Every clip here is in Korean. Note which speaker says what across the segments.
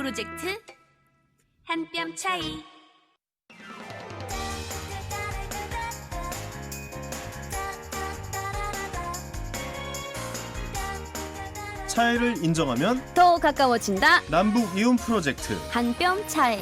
Speaker 1: 프로젝트 한 뼘 차이.
Speaker 2: 차이를 인정하면
Speaker 3: 더 가까워진다.
Speaker 2: 남북 이혼 프로젝트.
Speaker 3: 한 뼘 차이.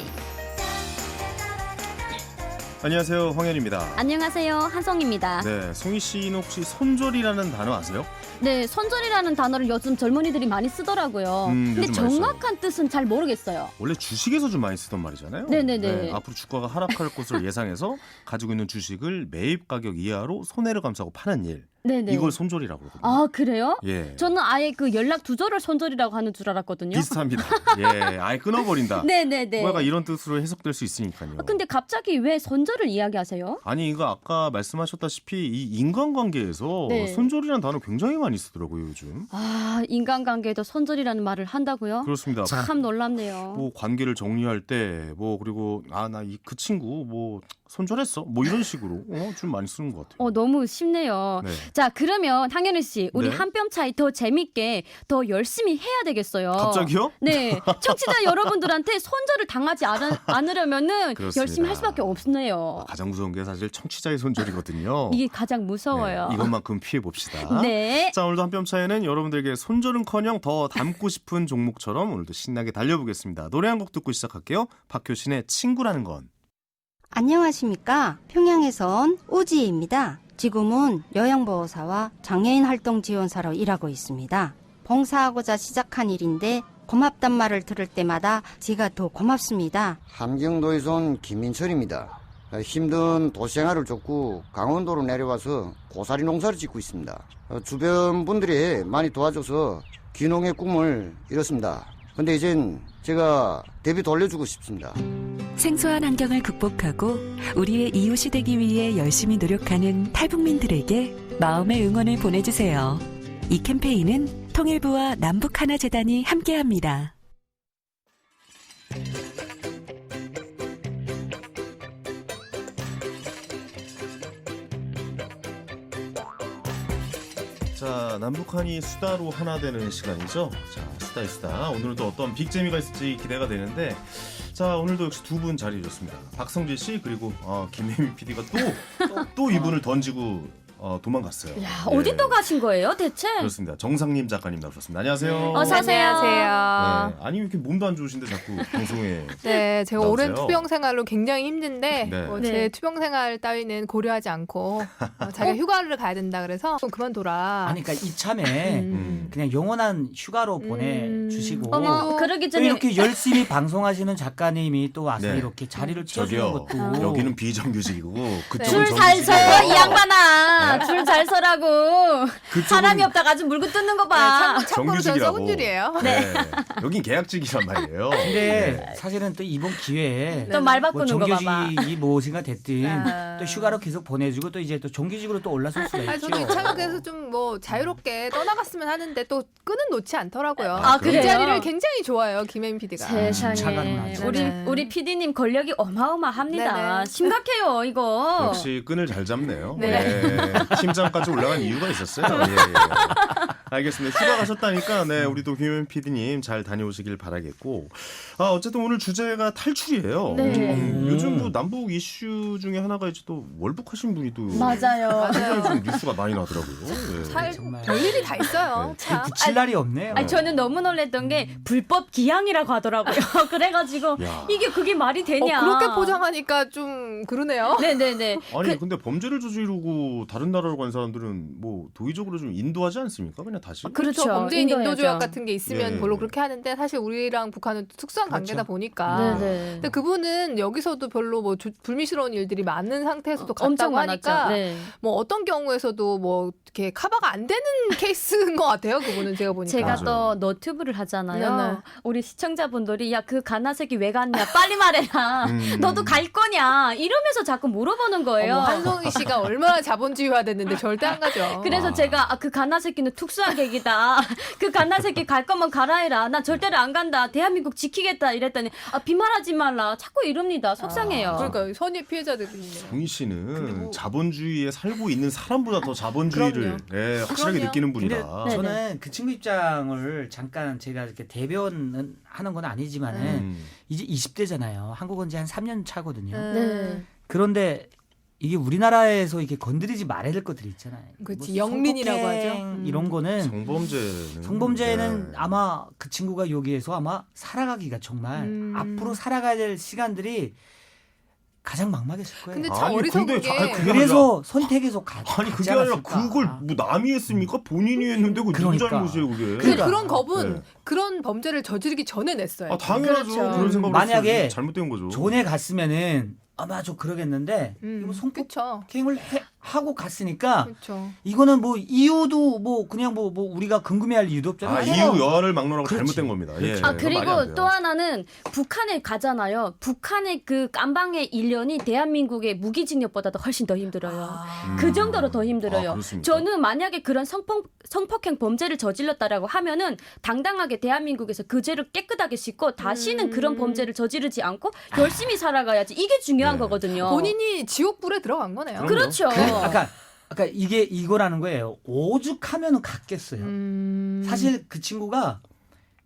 Speaker 2: 안녕하세요, 황현입니다.
Speaker 3: 안녕하세요, 한성입니다.
Speaker 2: 네, 송희 씨는 혹시 손절이라는 단어 아세요?
Speaker 3: 네, 손절이라는 단어를 요즘 젊은이들이 많이 쓰더라고요. 근데
Speaker 2: 요즘 많이
Speaker 3: 정확한 뜻은 잘 모르겠어요.
Speaker 2: 원래 주식에서 좀 많이 쓰던 말이잖아요.
Speaker 3: 네네네.
Speaker 2: 네, 앞으로 주가가 하락할 것을 예상해서 가지고 있는 주식을 매입 가격 이하로 손해를 감수하고 파는 일.
Speaker 3: 네네.
Speaker 2: 이걸 손절이라고 그러거든요.
Speaker 3: 아, 그래요?
Speaker 2: 예.
Speaker 3: 저는 아예 그 연락 두절을 손절이라고 하는 줄 알았거든요.
Speaker 2: 비슷합니다. 예, 아예 끊어버린다.
Speaker 3: 네네네.
Speaker 2: 뭐가 이런 뜻으로 해석될 수 있으니까요.
Speaker 3: 근데 갑자기 왜 손절을 이야기하세요?
Speaker 2: 아니 이거 아까 말씀하셨다시피 이 인간관계에서
Speaker 3: 네.
Speaker 2: 손절이라는 단어 굉장히 많이 쓰더라고요 요즘.
Speaker 3: 아, 인간관계에도 손절이라는 말을 한다고요?
Speaker 2: 그렇습니다.
Speaker 3: 참 놀랍네요.
Speaker 2: 뭐 관계를 정리할 때 뭐 그리고 나 그 친구 뭐 손절했어 뭐 이런 식으로 좀 많이 쓰는 것 같아요.
Speaker 3: 너무 쉽네요.
Speaker 2: 네.
Speaker 3: 자, 그러면 황현우 씨, 우리
Speaker 2: 네.
Speaker 3: 한 뼘 차이 더 재밌게 더 열심히 해야 되겠어요.
Speaker 2: 갑자기요?
Speaker 3: 네, 청취자 여러분들한테 손절을 당하지 않으려면은
Speaker 2: 그렇습니다.
Speaker 3: 열심히 할 수밖에 없네요.
Speaker 2: 가장 무서운 게 사실 청취자의 손절이거든요.
Speaker 3: 이게 가장 무서워요.
Speaker 2: 네, 이것만큼 피해 봅시다.
Speaker 3: 네.
Speaker 2: 자, 오늘도 한 뼘 차이는 여러분들에게 손절은커녕 더 닮고 싶은 종목처럼 오늘도 신나게 달려보겠습니다. 노래 한 곡 듣고 시작할게요. 박효신의 친구라는 건.
Speaker 4: 안녕하십니까. 평양에서 온 오지혜입니다. 지금은 요양보호사와 장애인 활동 지원사로 일하고 있습니다. 봉사하고자 시작한 일인데 고맙단 말을 들을 때마다 제가 더 고맙습니다.
Speaker 5: 함경도에서 온 김민철입니다. 힘든 도시생활을 쫓고 강원도로 내려와서 고사리 농사를 짓고 있습니다. 주변 분들이 많이 도와줘서 귀농의 꿈을 이뤘습니다. 근데 이젠 제가 대비 돌려주고 싶습니다.
Speaker 6: 생소한 환경을 극복하고 우리의 이웃이 되기 위해 열심히 노력하는 탈북민들에게 마음의 응원을 보내주세요. 이 캠페인은 통일부와 남북하나재단이 함께합니다.
Speaker 2: 자, 남북한이 수다로 하나 되는 시간이죠. 자, 수다. 오늘도 어떤 빅재미가 있을지 기대가 되는데, 자, 오늘도 역시 두 분 자리해 줬습니다. 박성재 씨 그리고 김혜민 PD가 또 이분을 던지고 도망갔어요.
Speaker 3: 야,
Speaker 2: 네.
Speaker 3: 어디 또 가신 거예요, 대체?
Speaker 2: 그렇습니다. 정상님 작가님 나오셨습니다. 안녕하세요.
Speaker 3: 어서 오세요.
Speaker 7: 안녕하세요.
Speaker 2: 네. 아니 왜 이렇게 몸도 안 좋으신데 자꾸 방송에
Speaker 7: 네, 제가
Speaker 2: 나오세요?
Speaker 7: 오랜 투병 생활로 굉장히 힘든데
Speaker 2: 네.
Speaker 7: 제
Speaker 3: 네.
Speaker 7: 투병 생활 따위는 고려하지 않고 자기가 휴가를 가야 된다 그래서 좀 그만둬라.
Speaker 8: 아니 그러니까 이참에 그냥 영원한 휴가로 보내주시고
Speaker 3: 어머, 그러기
Speaker 8: 또
Speaker 3: 전에
Speaker 8: 이렇게 열심히 방송하시는 작가님이 또 와서
Speaker 2: 네.
Speaker 8: 이렇게 자리를 채워주는
Speaker 2: 저기요.
Speaker 8: 것도
Speaker 2: 여기는 비정규직이고 그쪽은
Speaker 3: 줄 잘 서,
Speaker 2: 정규직이에요.
Speaker 3: 이 양반아. 줄 잘 서라고.
Speaker 2: 그쪽은
Speaker 3: 사람이 없다가 아주 물고 뜯는 거 봐.
Speaker 7: 참고로 저 썩은 줄이에요.
Speaker 2: 네. 여긴 계약직이란 말이에요.
Speaker 8: 근데
Speaker 2: 네.
Speaker 8: 사실은 또 이번 기회에
Speaker 3: 또 말
Speaker 8: 뭐
Speaker 3: 바꾸는 거 봐봐.
Speaker 8: 정규직이 무엇인가 됐든
Speaker 7: 아.
Speaker 8: 또 휴가로 계속 보내주고 또 이제 또 정규직으로 또 올라설 수가
Speaker 7: 아니,
Speaker 8: 있죠.
Speaker 7: 저도 이참에서 좀 뭐 자유롭게 떠나갔으면 하는데 또 끈은 놓지 않더라고요.
Speaker 3: 아, 그래요?
Speaker 7: 이 자리를 굉장히 좋아해요, 김혜민 PD가.
Speaker 3: 세상에.
Speaker 8: 차가구나.
Speaker 3: 우리 PD님 권력이 어마어마합니다.
Speaker 7: 네네.
Speaker 3: 심각해요, 이거.
Speaker 2: 역시 끈을 잘 잡네요.
Speaker 7: 네.
Speaker 2: 네. 팀장까지 올라간 이유가 있었어요. 예. 알겠습니다. 휴가 가셨다니까 우리도 김현 PD님 잘 다녀오시길 바라겠고, 어쨌든 오늘 주제가 탈출이에요.
Speaker 3: 네.
Speaker 2: 요즘 뭐 남북 이슈 중에 하나가 이제 또 월북하신 분이 또
Speaker 3: 맞아요.
Speaker 2: 굉장히 좀 뉴스가 많이 나더라고요. 예.
Speaker 8: 정말
Speaker 7: 별일이 다 있어요. 참.
Speaker 8: 붙일 날이 없네요.
Speaker 3: 아니, 저는 너무 놀랬던 게 불법 기양이라고 하더라고요. 그래가지고
Speaker 2: 야.
Speaker 3: 이게 그게 말이 되냐.
Speaker 7: 그렇게 포장하니까 좀 그러네요.
Speaker 3: 네네네.
Speaker 2: 아니 근데 범죄를 저지르고 다른 나라로 간 사람들은 뭐 도의적으로 좀 인도하지 않습니까? 그냥 다시.
Speaker 3: 그렇죠.
Speaker 7: 범죄인 인도
Speaker 3: 인도해야죠.
Speaker 7: 조약 같은 게 있으면
Speaker 2: 예.
Speaker 7: 별로 그렇게 하는데 사실 우리랑 북한은 특수한 관계다 보니까.
Speaker 3: 네네.
Speaker 7: 근데 그분은 여기서도 별로 뭐 불미스러운 일들이 많은 상태에서도
Speaker 3: 엄청
Speaker 7: 갔다고 하니까
Speaker 3: 많았죠. 네.
Speaker 7: 뭐 어떤 경우에서도 뭐 이렇게 커버가 안 되는 케이스인 것 같아요. 그분은 제가 보니까.
Speaker 3: 제가
Speaker 2: 맞아요.
Speaker 3: 또 너튜브를 하잖아요.
Speaker 7: 네네.
Speaker 3: 우리 시청자분들이 야, 그 가나색이 왜 갔냐 빨리 말해라.
Speaker 2: 음.
Speaker 3: 너도 갈 거냐 이러면서 자꾸 물어보는 거예요.
Speaker 7: 한송이 씨가 얼마나 자본주의화 됐는데 절대 안 가죠.
Speaker 3: 그래서 제가 그 가나새끼는 특수한 비만객이다. 그 갓난 새끼 갈 거면 가라 해라. 나 절대로 안 간다. 대한민국 지키겠다 이랬더니 비만하지 말라. 자꾸 이럽니다. 속상해요.
Speaker 7: 그러니까 선의 피해자들이 있네요.
Speaker 2: 동희 씨는
Speaker 7: 뭐-
Speaker 2: 자본주의에 살고 있는 사람보다 더 자본주의를
Speaker 7: 그럼요.
Speaker 2: 확실하게
Speaker 7: 그럼요.
Speaker 2: 느끼는
Speaker 8: 근데
Speaker 2: 분이다.
Speaker 3: 네.
Speaker 8: 저는 그 친구 입장을 잠깐 제가 이렇게 대변은 하는 건 아니지만은 이제 20대잖아요. 한국은 이제 한 3년 차거든요.
Speaker 3: 네.
Speaker 8: 그런데 이게 우리나라에서 이렇게 건드리지 말아야 될 것들이 있잖아요.
Speaker 7: 그치,
Speaker 8: 뭐
Speaker 7: 영민이라고
Speaker 8: 성폭행
Speaker 7: 하죠.
Speaker 8: 이런 거는
Speaker 2: 성범죄는
Speaker 8: 네. 아마 그 친구가 여기에서 아마 살아가기가 정말 앞으로 살아가야 될 시간들이 가장 막막했을 거예요.
Speaker 7: 근데 참
Speaker 2: 아니,
Speaker 7: 어리석은
Speaker 2: 근데
Speaker 7: 게
Speaker 2: 자- 그게
Speaker 8: 그래서 선택에서
Speaker 2: 아니 그게 아니라 그걸 뭐 남이 했습니까? 본인이 했는데 그거 누구
Speaker 8: 그러니까.
Speaker 2: 잘못이에요 그게?
Speaker 7: 근데
Speaker 8: 그러니까.
Speaker 7: 그런 겁은
Speaker 2: 네.
Speaker 7: 그런 범죄를 저지르기 전에 냈어요.
Speaker 2: 당연하죠.
Speaker 3: 그렇죠.
Speaker 2: 그런 생각을
Speaker 8: 만약에
Speaker 2: 했어요. 잘못된 거죠.
Speaker 8: 존에 갔으면은 아마 좀 그러겠는데 이거
Speaker 7: 그렇죠.
Speaker 8: 성폭행을 하고 갔으니까
Speaker 7: 그렇죠.
Speaker 8: 이거는 뭐 이유도 뭐 그냥 뭐 우리가 궁금해할 이유도 없잖아요.
Speaker 2: 이유 여하를 막론하고
Speaker 8: 그렇지.
Speaker 2: 잘못된 겁니다. 예,
Speaker 8: 그렇지.
Speaker 2: 그건 말이 안
Speaker 3: 그리고
Speaker 2: 돼요.
Speaker 3: 또 하나는 북한에 가잖아요. 북한의 그 깜방의 1년이 대한민국의 무기징역보다도 훨씬 더 힘들어요. 그 정도로 더 힘들어요.
Speaker 2: 그렇습니까?
Speaker 3: 저는 만약에 그런 성폭행 범죄를 저질렀다라고 하면은 당당하게 대한민국에서 그 죄를 깨끗하게 씻고 다시는 그런 범죄를 저지르지 않고 열심히 살아가야지. 이게 중요한
Speaker 2: 네.
Speaker 3: 거거든요.
Speaker 7: 본인이 지옥불에 들어간 거네요.
Speaker 2: 그럼요.
Speaker 3: 그렇죠.
Speaker 8: 아까 이게 이거라는 거예요. 오죽하면은 갔겠어요. 사실 그 친구가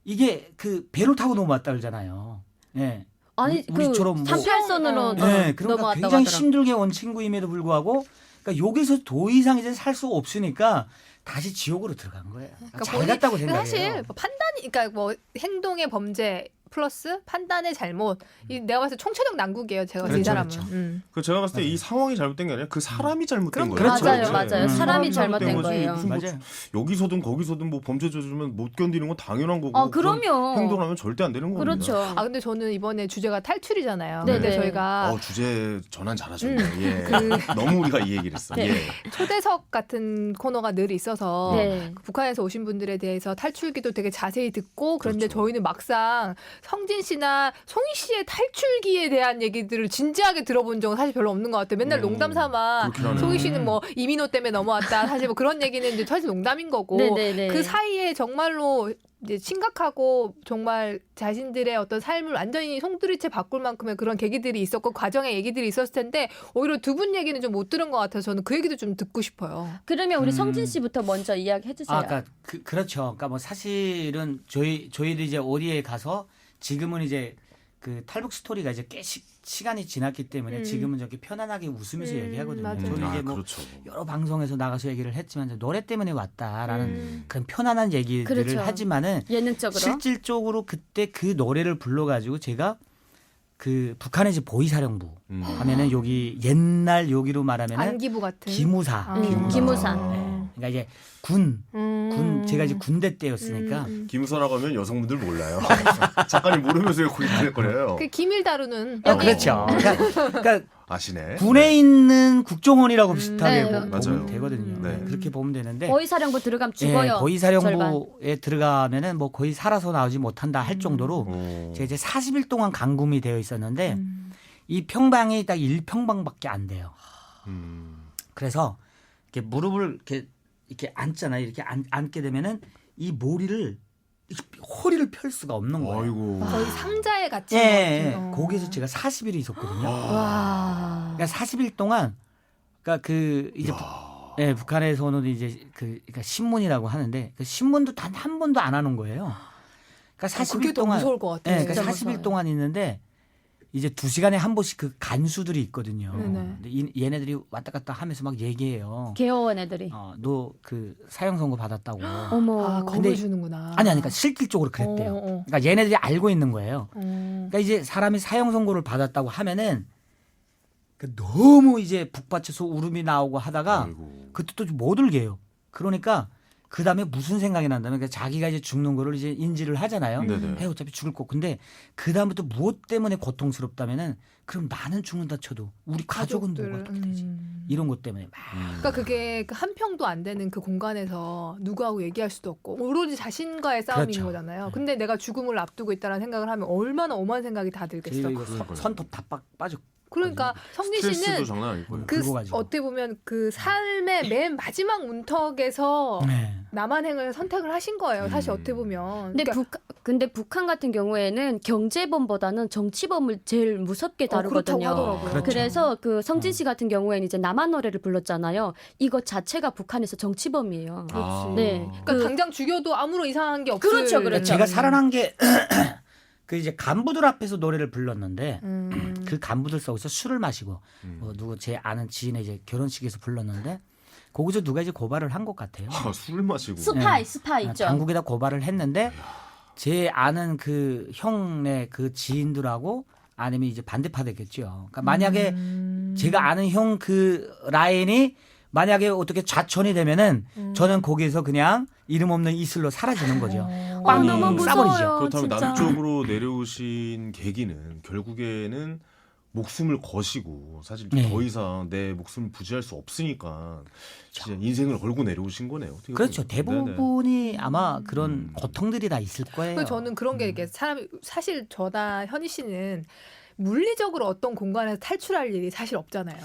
Speaker 8: 이게 그 배를 타고 넘어왔다 그러잖아요. 예.
Speaker 3: 아니
Speaker 8: 우리처럼
Speaker 3: 그
Speaker 8: 뭐-
Speaker 3: 38선으로
Speaker 8: 네, 그러니까
Speaker 3: 넘어왔다고
Speaker 8: 굉장히
Speaker 3: 하더라고요.
Speaker 8: 힘들게 온 친구임에도 불구하고 그러니까 여기서 더 이상 이제 살 수 없으니까 다시 지옥으로 들어간 거예요. 잘
Speaker 7: 본인-
Speaker 8: 갔다고
Speaker 7: 근데
Speaker 8: 생각해요.
Speaker 7: 사실 뭐 판단이 그러니까 뭐 행동의 범죄 플러스 판단의 잘못. 내가 봤을 때 총체적 난국이에요. 제가 봤을 때 이
Speaker 8: 그렇죠,
Speaker 7: 사람은.
Speaker 8: 그렇죠.
Speaker 2: 그 제가 봤을 때 이 상황이 잘못된 게 아니라 그 사람이 잘못된 거예요.
Speaker 8: 그렇죠.
Speaker 3: 맞아요,
Speaker 8: 그렇죠.
Speaker 3: 맞아요. 사람이 잘못된
Speaker 2: 거지.
Speaker 3: 거예요.
Speaker 2: 무슨 뭐
Speaker 8: 맞아요.
Speaker 2: 여기서든 거기서든 뭐 범죄 저지르면 못 견디는 건 당연한 거고.
Speaker 3: 그럼요.
Speaker 2: 그런 행동하면 절대 안 되는 겁니다.
Speaker 3: 그렇죠.
Speaker 7: 아 근데 저는 이번에 주제가 탈출이잖아요.
Speaker 3: 네네.
Speaker 7: 근데 저희가
Speaker 2: 주제 전환 잘하셨네요. 예.
Speaker 7: 그-
Speaker 2: 너무 우리가 이 얘기를 했어.
Speaker 3: 네.
Speaker 2: 예.
Speaker 7: 초대석 같은 코너가 늘 있어서
Speaker 3: 네.
Speaker 7: 북한에서 오신 분들에 대해서 탈출기도 되게 자세히 듣고 그런데
Speaker 2: 그렇죠.
Speaker 7: 저희는 막상 성진 씨나 송희 씨의 탈출기에 대한 얘기들을 진지하게 들어본 적은 사실 별로 없는 것 같아요. 맨날 농담 삼아
Speaker 2: 그렇긴 하네요.
Speaker 7: 송희 씨는 뭐 이민호 때문에 넘어왔다. 사실 뭐 그런 얘기는 이제 사실 농담인 거고
Speaker 3: 네네네.
Speaker 7: 그 사이에 정말로 이제 심각하고 정말 자신들의 어떤 삶을 완전히 송두리째 바꿀 만큼의 그런 계기들이 있었고 과정의 얘기들이 있었을 텐데 오히려 두 분 얘기는 좀 못 들은 것 같아서 저는 그 얘기도 좀 듣고 싶어요.
Speaker 3: 그러면 우리 성진 씨부터 먼저 이야기해 주세요.
Speaker 8: 그러니까 그렇죠. 그러니까 뭐 사실은 저희들이 이제 어디에 가서 지금은 이제 그 탈북 스토리가 이제 꽤 시간이 지났기 때문에 지금은 저렇게 편안하게 웃으면서 얘기하거든요.
Speaker 7: 맞아요.
Speaker 8: 저는 이제 뭐
Speaker 2: 그렇죠.
Speaker 8: 여러 방송에서 나가서 얘기를 했지만 이제 노래 때문에 왔다라는 그런 편안한 얘기들을
Speaker 3: 그렇죠.
Speaker 8: 하지만은
Speaker 3: 예능적으로.
Speaker 8: 실질적으로 그때 그 노래를 불러가지고 제가 그 북한의 이제 보이사령부 하면은 여기 옛날 여기로 말하면은
Speaker 7: 안기부 같은
Speaker 8: 기무사.
Speaker 3: 기무사.
Speaker 8: 그러니까 이제 군 제가 이제 군대 때였으니까
Speaker 2: 김우선이라고 하면 여성분들 몰라요. 작가님 모르면서 거기 보냈거려요.
Speaker 7: 그 기밀 다루는
Speaker 8: 그렇죠. 그러니까
Speaker 2: 아시네.
Speaker 8: 군에 있는 국정원이라고 비슷하게
Speaker 3: 네.
Speaker 8: 보면
Speaker 2: 맞아요.
Speaker 8: 되거든요.
Speaker 2: 네.
Speaker 8: 그렇게 보면 되는데
Speaker 3: 보이사령부 들어가면
Speaker 8: 예,
Speaker 3: 죽어요.
Speaker 8: 보이사령부에 들어가면은 뭐 거의 살아서 나오지 못한다 할 정도로
Speaker 2: 오.
Speaker 8: 제가 이제 40일 동안 감금이 되어 있었는데 이 평방이 딱 1평방밖에 안 돼요. 그래서 이렇게 무릎을 이렇게 앉잖아요. 이렇게 앉게 되면은 이 머리를 허리를 펼 수가 없는 거예요.
Speaker 2: 아이고.
Speaker 7: 거의 상자에 갇힌
Speaker 8: 예,
Speaker 7: 것
Speaker 8: 예.
Speaker 7: 같은.
Speaker 8: 거기에서 제가 40일을 있었거든요.
Speaker 3: 와.
Speaker 8: 그러니까 40일 동안 그러니까 그 이제 예, 북한에서는 이제 그러니까 신문이라고 하는데 그 신문도 단 한 번도 안 하는 거예요. 그러니까 40일
Speaker 7: 그게 더
Speaker 8: 동안
Speaker 7: 무서울 것 같아요.
Speaker 8: 예, 그러니까
Speaker 7: 진짜
Speaker 8: 40일
Speaker 7: 무서워요.
Speaker 8: 동안 있는데 이제 2시간에 한 번씩 그 간수들이 있거든요.
Speaker 7: 네네.
Speaker 8: 근데 얘네들이 왔다 갔다 하면서 막 얘기해요.
Speaker 3: 개어원 애들이.
Speaker 8: 너 그 사형 선고 받았다고.
Speaker 3: 어머.
Speaker 7: 아,
Speaker 8: 근데-
Speaker 7: 겁을 주는구나.
Speaker 8: 아니 그러니까 실질적으로 그랬대요. 그러니까 얘네들이 알고 있는 거예요. 그러니까 이제 사람이 사형 선고를 받았다고 하면은 그 너무 이제 북받쳐서 울음이 나오고 하다가
Speaker 2: 아이고.
Speaker 8: 그때 또 못 울게 해요. 그러니까 그 다음에 무슨 생각이 난다면 그러니까 자기가 이제 죽는 거를 이제 인지를 하잖아요.
Speaker 2: 네네.
Speaker 8: 해 어차피 죽을 거. 근데 그 다음부터 무엇 때문에 고통스럽다면은 그럼 나는 죽는다 쳐도 우리 가족은 뭐가 어떻게 되지? 이런 것 때문에 막
Speaker 7: 그러니까 그게 그 한 평도 안 되는 그 공간에서 누구하고 얘기할 수도 없고 오로지 자신과의 싸움인
Speaker 8: 그렇죠.
Speaker 7: 거잖아요. 근데 내가 죽음을 앞두고 있다는 생각을 하면 얼마나 오만 생각이 다 들겠어.
Speaker 8: 저희가 이거 손톱 다 빠져
Speaker 7: 그러니까 성진 씨는
Speaker 2: 스트레스도 장난 아니고요.
Speaker 7: 그
Speaker 8: 긁어 가지고.
Speaker 7: 어떻게 보면 그 삶의 맨 마지막 문턱에서
Speaker 8: 네.
Speaker 7: 남한행을 선택을 하신 거예요. 사실 어떻게 보면.
Speaker 3: 근데
Speaker 7: 그러니까
Speaker 3: 근데 북한 같은 경우에는 경제범보다는 정치범을 제일 무섭게 다루거든요.
Speaker 7: 그렇다고 하더라고요.
Speaker 8: 그렇죠.
Speaker 3: 그래서 그 성진 씨 같은 경우에는 이제 남한 노래를 불렀잖아요. 이거 자체가 북한에서 정치범이에요.
Speaker 2: 아.
Speaker 3: 네.
Speaker 7: 그러니까 당장 죽여도 아무런 이상한 게 없을.
Speaker 3: 그렇죠, 그렇죠.
Speaker 8: 제가 살아난 게 그 이제 간부들 앞에서 노래를 불렀는데 그 간부들 속에서 술을 마시고 누구 제 아는 지인의 이제 결혼식에서 불렀는데 거기서 누가 이제 고발을 한 것 같아요.
Speaker 2: 아, 술을 마시고.
Speaker 3: 스파 있죠.
Speaker 8: 당국에다 고발을 했는데 제 아는 그 형네 그 지인들하고 아니면 이제 반대파 되겠죠. 그러니까 만약에 제가 아는 형 그 라인이 만약에 어떻게 좌천이 되면은 저는 거기에서 그냥 이름 없는 이슬로 사라지는 거죠. 빵이
Speaker 3: 너무 무서워요.
Speaker 8: 싸버리죠.
Speaker 2: 그렇다면
Speaker 3: 진짜.
Speaker 2: 남쪽으로 내려오신 계기는 결국에는 목숨을 거시고 사실
Speaker 8: 네.
Speaker 2: 더 이상 내 목숨을 부지할 수 없으니까 진짜 인생을 걸고 내려오신 거네요. 어떻게
Speaker 8: 그렇죠.
Speaker 2: 보면. 네네.
Speaker 8: 대부분이 아마 그런 고통들이 다 있을 거예요.
Speaker 7: 그래서 저는 그런 게 이게 사람이 사실 저나 현희 씨는 물리적으로 어떤 공간에서 탈출할 일이 사실 없잖아요.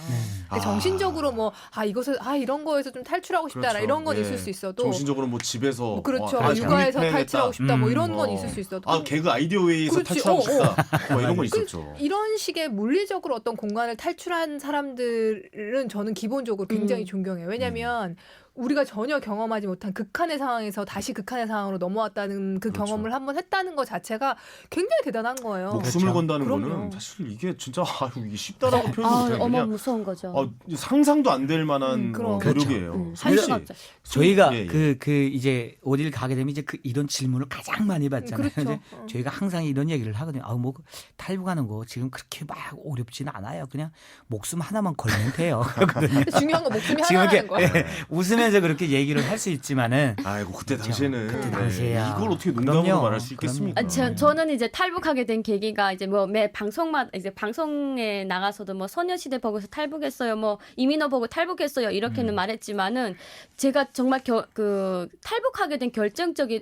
Speaker 7: 근데 정신적으로 뭐 이것을 이런 거에서 좀 탈출하고 싶다라
Speaker 2: 그렇죠.
Speaker 7: 이런 건
Speaker 2: 예.
Speaker 7: 있을 수 있어도
Speaker 2: 정신적으로 뭐 집에서
Speaker 7: 뭐 그렇죠.
Speaker 2: 아,
Speaker 7: 육아에서
Speaker 2: 장밋해야겠다.
Speaker 7: 탈출하고 싶다 뭐 이런 건
Speaker 2: 어.
Speaker 7: 있을 수 있어도
Speaker 2: 아 개그 아이디어 웨이에서
Speaker 7: 그렇지.
Speaker 2: 탈출하고 싶다. 뭐 이런 건 있었죠.
Speaker 7: 이런 식의 물리적으로 어떤 공간을 탈출한 사람들은 저는 기본적으로 굉장히 존경해요. 왜냐하면 우리가 전혀 경험하지 못한 극한의 상황에서 다시 극한의 상황으로 넘어왔다는 그
Speaker 2: 그렇죠.
Speaker 7: 경험을 한번 했다는 것 자체가 굉장히 대단한 거예요.
Speaker 2: 목숨을
Speaker 8: 그렇죠.
Speaker 2: 건다는
Speaker 7: 그럼요.
Speaker 2: 거는 사실 이게 진짜 이게 쉽다라고 표현 못해요.
Speaker 3: 어머
Speaker 2: 그냥
Speaker 3: 무서운 거죠.
Speaker 2: 상상도 안 될 만한
Speaker 7: 그럼.
Speaker 2: 노력이에요.
Speaker 3: 할
Speaker 2: 사실
Speaker 3: 수가 없죠.
Speaker 8: 저희가
Speaker 2: 예, 예.
Speaker 8: 그 이제 어딜 가게 되면 이제 이런 질문을 가장 많이 받잖아요.
Speaker 7: 그렇죠.
Speaker 8: 이제 저희가 항상 이런 얘기를 하거든요. 뭐 탈북하는 거 지금 그렇게 막 어렵지는 않아요. 그냥 목숨 하나만 걸면 돼요. 그러거든요.
Speaker 7: 중요한 건 목숨이
Speaker 8: 지금
Speaker 7: 하나라는
Speaker 8: 이렇게
Speaker 7: 거야.
Speaker 8: 웃으면서 그렇게 얘기를 할 수 있지만은
Speaker 2: 아이고 그때
Speaker 8: 그렇죠.
Speaker 2: 당시에는
Speaker 8: 그때 당시에야.
Speaker 2: 이걸 어떻게 농담으로
Speaker 8: 그럼요.
Speaker 2: 말할 수 있겠습니까?
Speaker 3: 저는 이제 탈북하게 된 계기가 이제 뭐 매 방송마다 이제 방송에 나가서도 뭐 소녀시대 보고서 탈북했어요, 뭐 이민호 보고 탈북했어요 이렇게는 말했지만은 제가 정말 그 탈북하게 된 결정적인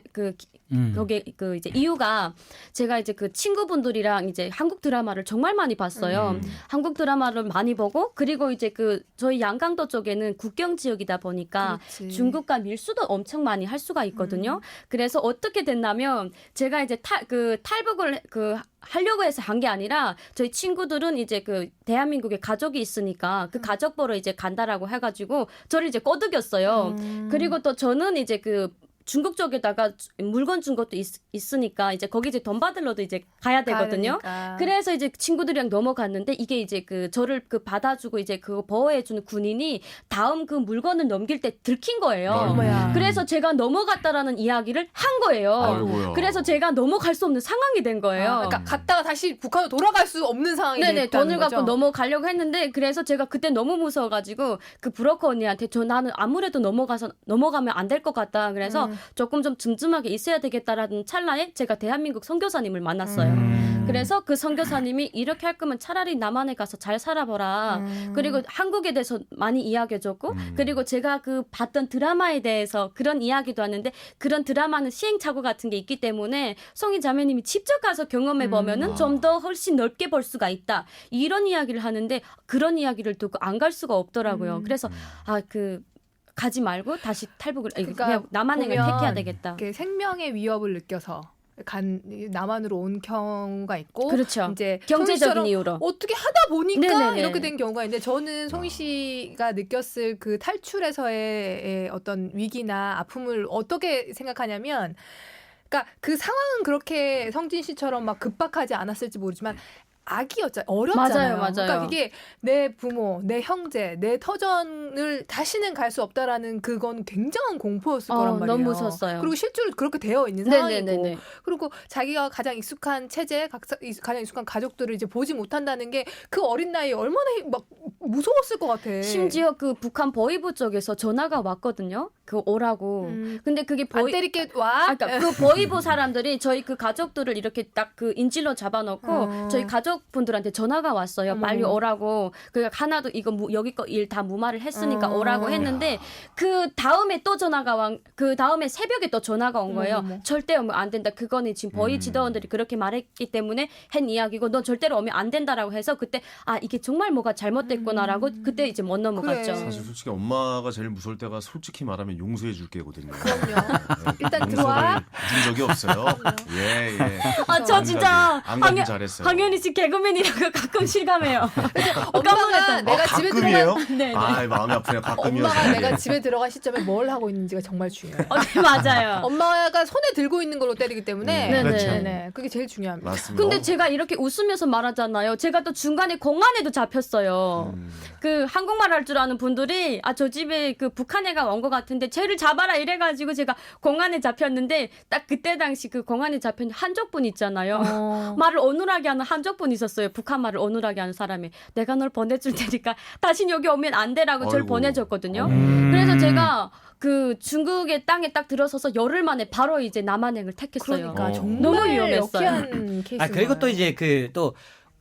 Speaker 3: 거기 그 이제 이유가 제가 이제 그 친구분들이랑 이제 한국 드라마를 정말 많이 봤어요. 한국 드라마를 많이 보고 그리고 이제 그 저희 양강도 쪽에는 국경 지역이다 보니까
Speaker 7: 그렇지.
Speaker 3: 중국과 밀수도 엄청 많이 할 수가 있거든요. 그래서 어떻게 됐냐면 제가 이제 탈북을 하려고 해서 한 게 아니라 저희 친구들은 이제 그 대한민국에 가족이 있으니까 그 가족 보러 이제 간다라고 해가지고 저를 이제 꼬드겼어요. 그리고 또 저는 이제 그 중국 쪽에다가 물건 준 것도 있으니까 이제 거기 이제 돈 받으러도 이제 가야 되거든요.
Speaker 7: 가야 되니까.
Speaker 3: 그래서 이제 친구들이랑 넘어갔는데 이게 이제 그 저를 그 받아주고 이제 그거 보호해주는 군인이 다음 그 물건을 넘길 때 들킨 거예요.
Speaker 7: 어머야.
Speaker 3: 그래서 제가 넘어갔다라는 이야기를 한 거예요.
Speaker 2: 아이고야.
Speaker 3: 그래서 제가 넘어갈 수 없는 상황이 된 거예요.
Speaker 7: 그러니까 갔다가 다시 북한으로 돌아갈 수 없는 상황이
Speaker 3: 네네,
Speaker 7: 됐다는
Speaker 3: 돈을
Speaker 7: 거죠.
Speaker 3: 갖고 넘어가려고 했는데 그래서 제가 그때 너무 무서워가지고 그 브로커 언니한테 나는 아무래도 넘어가면 안 될 것 같다. 그래서 조금 좀 쯤쯤하게 있어야 되겠다라는 찰나에 제가 대한민국 선교사님을 만났어요. 그래서 그 선교사님이 이렇게 할 거면 차라리 남한에 가서 잘 살아보라. 그리고 한국에 대해서 많이 이야기해줬고 그리고 제가 그 봤던 드라마에 대해서 그런 이야기도 하는데 그런 드라마는 시행착오 같은 게 있기 때문에 송이 자매님이 직접 가서 경험해 보면은 좀 더 훨씬 넓게 볼 수가 있다. 이런 이야기를 하는데 그런 이야기를 듣고 안 갈 수가 없더라고요. 그래서 가지 말고 다시 탈북을 그냥 남한행을
Speaker 7: 보면
Speaker 3: 택해야 되겠다.
Speaker 7: 이렇게 생명의 위협을 느껴서 남한으로 온 경우가 있고
Speaker 3: 그렇죠.
Speaker 7: 이제
Speaker 3: 경제적인
Speaker 7: 성희씨처럼
Speaker 3: 이유로.
Speaker 7: 어떻게 하다 보니까
Speaker 3: 네네네.
Speaker 7: 이렇게 된 경우가 있는데 저는 송희 씨가 느꼈을 그 탈출에서의 어떤 위기나 아픔을 어떻게 생각하냐면 그러니까 그 상황은 그렇게 성진 씨처럼 막 급박하지 않았을지 모르지만 아기였잖아요. 어렸잖아요.
Speaker 3: 맞아요.
Speaker 7: 그러니까 이게 내 부모, 내 형제, 내 터전을 다시는 갈 수 없다라는 그건 굉장한 공포였을 거란 말이에요.
Speaker 3: 너무 무서웠어요.
Speaker 7: 그리고 실제로 그렇게 되어 있는 상황이고
Speaker 3: 네네네.
Speaker 7: 그리고 자기가 가장 익숙한 체제, 가장 익숙한 가족들을 이제 보지 못한다는 게 그 어린 나이에 얼마나 막 무서웠을 것 같아.
Speaker 3: 심지어 그 북한 보위부 쪽에서 전화가 왔거든요. 그 오라고. 근데 그게
Speaker 7: 안 때릴게 와.
Speaker 3: 그러니까 그 보위부 사람들이 저희 그 가족들을 이렇게 딱 그 인질로 잡아놓고 저희 가족분들한테 전화가 왔어요.
Speaker 7: 어머.
Speaker 3: 빨리 오라고. 그러니까 하나도 이거 여기 거 일 다 무마를 했으니까 오라고 했는데 그 다음에 또 전화가 그 다음에 새벽에 또 전화가 온 거예요.
Speaker 7: 어머.
Speaker 3: 절대 오면 안 된다. 그거는 지금 보위 지도원들이 그렇게 말했기 때문에 한 이야기고 넌 절대로 오면 안 된다라고 해서 그때 아 이게 정말 뭐가 잘못됐구나라고 그때 이제 못 넘어갔죠.
Speaker 7: 그래.
Speaker 2: 사실 솔직히 엄마가 제일 무서울 때가 솔직히 말하면 용서해 줄 게거든요.
Speaker 7: 그럼요. 일단
Speaker 2: 용서를
Speaker 7: 들어와.
Speaker 2: 준 적이 없어요. 예, 예.
Speaker 3: 아, 저 진짜
Speaker 2: 안 가길 잘했어요.
Speaker 3: 황현희 씨 개그맨이라고 가끔 실감해요.
Speaker 7: 엄마가 내가 집에
Speaker 2: 가끔이에요?
Speaker 7: 들어간
Speaker 3: 네, 네.
Speaker 2: 아, 마음이 아프네요. 가끔이요.
Speaker 7: 엄마가 내가 집에 들어간 시점에 뭘 하고 있는지가 정말 중요해요.
Speaker 3: 네, 맞아요.
Speaker 7: 엄마가 손에 들고 있는 걸로 때리기 때문에
Speaker 3: 네,
Speaker 2: 그렇죠.
Speaker 3: 네.
Speaker 7: 네, 그게 제일 중요합니다.
Speaker 2: 맞습니다.
Speaker 3: 근데 제가 이렇게 웃으면서 말하잖아요. 제가 또 중간에 공안에도 잡혔어요. 그 한국말 할 줄 아는 분들이 아 저 집에 그 북한 애가 온 것 같은데 쟤를 잡아라 이래가지고 제가 공안에 잡혔는데 딱 그때 당시 그 공안에 잡힌 한족분 있잖아요. 말을 어눌하게 하는 한족분 있었어요. 북한 말을 어눌하게 하는 사람이 내가 널 보내줄 테니까 다신 여기 오면 안 돼라고 저를
Speaker 2: 아이고.
Speaker 3: 보내줬거든요. 그래서 제가 그 중국의 땅에 딱 들어서서 열흘 만에 바로 이제 남한행을 택했어요.
Speaker 7: 그러니까 정말
Speaker 3: 너무 위험했어요.
Speaker 7: 역기한 케이스.
Speaker 8: 아 그리고 또 이제 그 또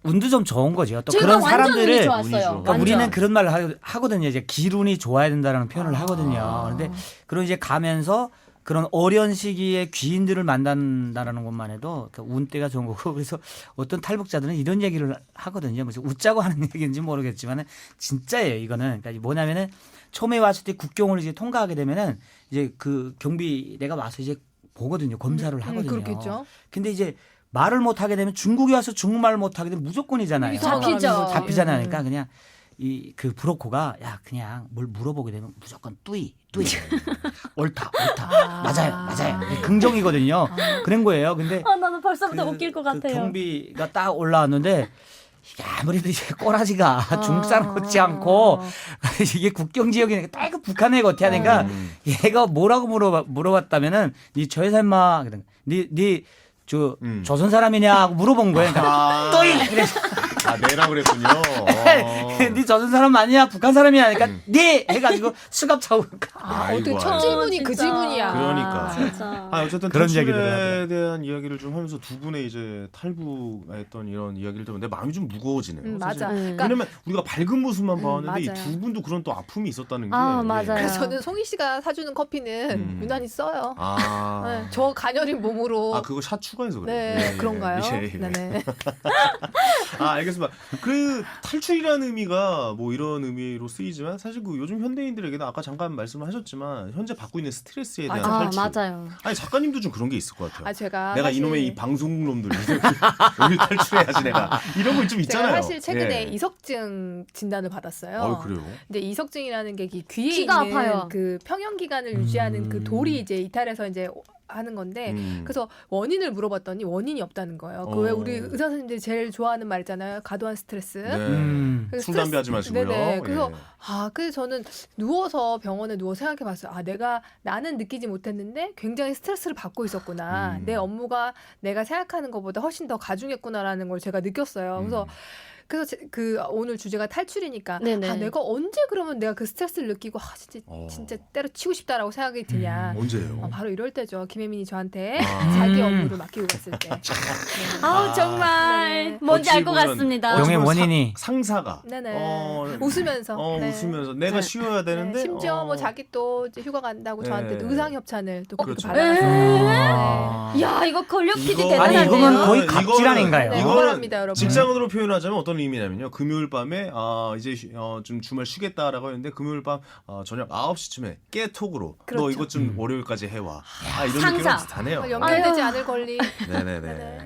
Speaker 8: 운도 좀 좋은 거죠. 또
Speaker 3: 제가
Speaker 8: 그런
Speaker 3: 완전 운이
Speaker 8: 사람들을
Speaker 3: 좋았어요.
Speaker 2: 운이 좋아.
Speaker 8: 그러니까
Speaker 3: 완전.
Speaker 8: 우리는 그런 말을 하거든요. 이제 기운이 좋아야 된다라는 표현을 하거든요. 그런데 그런 이제 가면서 그런 어려운 시기에 귀인들을 만난다라는 것만 해도 운때가 좋은 거고 그래서 어떤 탈북자들은 이런 얘기를 하거든요. 무슨 웃자고 하는 얘기인지 모르겠지만 진짜예요. 이거는 그러니까 뭐냐면은 처음에 왔을 때 국경을 이제 통과하게 되면은 이제 그 경비대가 와서 이제 보거든요. 검사를 하거든요.
Speaker 7: 그렇겠죠.
Speaker 8: 근데 이제 말을 못 하게 되면 중국에 와서 중국말을 못 하게 되면 무조건이잖아요.
Speaker 3: 잡히죠.
Speaker 8: 잡히잖아요. 그러니까 그냥 이 그 브로커가 야 그냥 뭘 물어보게 되면 무조건 뚜이 옳다 맞아요 긍정이거든요. 그런 거예요. 근데
Speaker 3: 아, 나는 벌써부터 웃길 것 같아요.
Speaker 8: 그 경비가 딱 올라왔는데 이게 아무래도 이제 꼬라지가 중국 사람 같지 않고 이게 국경 지역이니까 딱 그 북한 애가 어떻게 하니까 얘가 뭐라고 물어봤다면은 니 저 회사 인마 저 조선 사람이냐고 물어본 거예요. 그러니까 또이 그래서
Speaker 2: 아, 네라 그랬군요.
Speaker 8: 네 조선 사람 맞냐 북한 사람이야 하니까 네 해가지고 수갑 차고
Speaker 7: 어떻게
Speaker 2: 아이고,
Speaker 7: 첫 질문이 그
Speaker 3: 진짜.
Speaker 7: 질문이야.
Speaker 2: 그러니까.
Speaker 3: 진짜.
Speaker 2: 아, 어쨌든
Speaker 8: 그런
Speaker 2: 탈출에
Speaker 8: 얘기들을
Speaker 2: 대한 이야기를 좀 하면서 두 분의 이제 탈북했던 이런 이야기를 들으면 내 마음이 좀 무거워지네요.
Speaker 7: 맞아.
Speaker 2: 사실.
Speaker 7: 그러니까
Speaker 2: 왜냐면 우리가 밝은 모습만 봤는데 이
Speaker 7: 맞아요.
Speaker 2: 두 분도 그런 또 아픔이 있었다는 게.
Speaker 3: 아,
Speaker 2: 예.
Speaker 3: 맞아요.
Speaker 7: 그래서 저는 송희 씨가 사주는 커피는 유난히 써요.
Speaker 2: 아.
Speaker 7: 네, 저 가녀린 몸으로.
Speaker 2: 아, 그거 샷 추가해서 그래요.
Speaker 7: 네,
Speaker 2: 예,
Speaker 7: 그런가요?
Speaker 2: 예, 예.
Speaker 7: 네네.
Speaker 2: 아, 알겠습니다. 그 탈출이라는 의미가 뭐 이런 의미로 쓰이지만 사실 그 요즘 현대인들에게는 아까 잠깐 말씀을 하셨지만 현재 받고 있는 스트레스에 대한
Speaker 3: 아,
Speaker 2: 탈출.
Speaker 3: 맞아요.
Speaker 2: 아니 작가님도 좀 그런 게 있을 것 같아요.
Speaker 7: 아 제가
Speaker 2: 내가
Speaker 7: 사실
Speaker 2: 이놈의 이 방송놈들 여기 탈출해야지 내가 이런 거 좀 있잖아요.
Speaker 7: 제가 사실 최근에
Speaker 2: 예.
Speaker 7: 이석증 진단을 받았어요.
Speaker 2: 그래요?
Speaker 7: 근데 이석증이라는 게 귀에
Speaker 3: 귀가
Speaker 7: 있는
Speaker 3: 아파요.
Speaker 7: 그 평형 기관을 유지하는 그 돌이 이제 이탈해서 이제 하는 건데 그래서 원인을 물어봤더니 원인이 없다는 거예요. 그 왜 우리 의사 선생님들이 제일 좋아하는 말 있잖아요. 과도한 스트레스.
Speaker 2: 네.
Speaker 7: 그
Speaker 2: 술 담배 하지 마시고요.
Speaker 7: 네네. 그래서
Speaker 2: 예.
Speaker 7: 그래서 저는 누워서 병원에 누워 생각해봤어요. 나는 느끼지 못했는데 굉장히 스트레스를 받고 있었구나. 내 업무가 내가 생각하는 것보다 훨씬 더 가중했구나라는 걸 제가 느꼈어요. 그래서 그 오늘 주제가 탈출이니까
Speaker 3: 네네.
Speaker 7: 내가 언제 그러면 내가 그 스트레스를 느끼고 진짜 때려치고 싶다라고 생각이 드냐.
Speaker 2: 언제예요?
Speaker 7: 바로 이럴 때죠. 김혜민이 저한테 자기 업무를 맡기고 갔을 때. 네.
Speaker 3: 아우 정말
Speaker 7: 네.
Speaker 3: 뭔지 알 것
Speaker 2: 어찌 보면
Speaker 3: 같습니다.
Speaker 8: 용의
Speaker 2: 보면
Speaker 8: 원인이.
Speaker 2: 상사가
Speaker 7: 네네. 웃으면서. 네.
Speaker 2: 웃으면서 내가 쉬어야 되는데
Speaker 7: 심지어 뭐 자기 또 이제 휴가 간다고
Speaker 2: 네.
Speaker 7: 저한테 의상 협찬을 또 그렇게
Speaker 2: 그렇죠.
Speaker 7: 받아서.
Speaker 3: 야 이거 권력 PD
Speaker 2: 이거-
Speaker 3: 대단하네요.
Speaker 8: 아니, 이거는 거의 갑질 아닌가요?
Speaker 7: 네,
Speaker 2: 이거는
Speaker 7: 억울합니다, 여러분.
Speaker 2: 직장으로 표현하자면 어떤 의미냐면요. 금요일 밤에 이제 좀 주말 쉬겠다라고 했는데 금요일 밤 저녁 9시쯤에 깨톡으로 너
Speaker 7: 그렇죠.
Speaker 2: 이것 좀 월요일까지 해와. 이런
Speaker 3: 상사.
Speaker 2: 느낌은 비슷하네요.
Speaker 7: 연결되지 않을 권리.
Speaker 2: 네네네.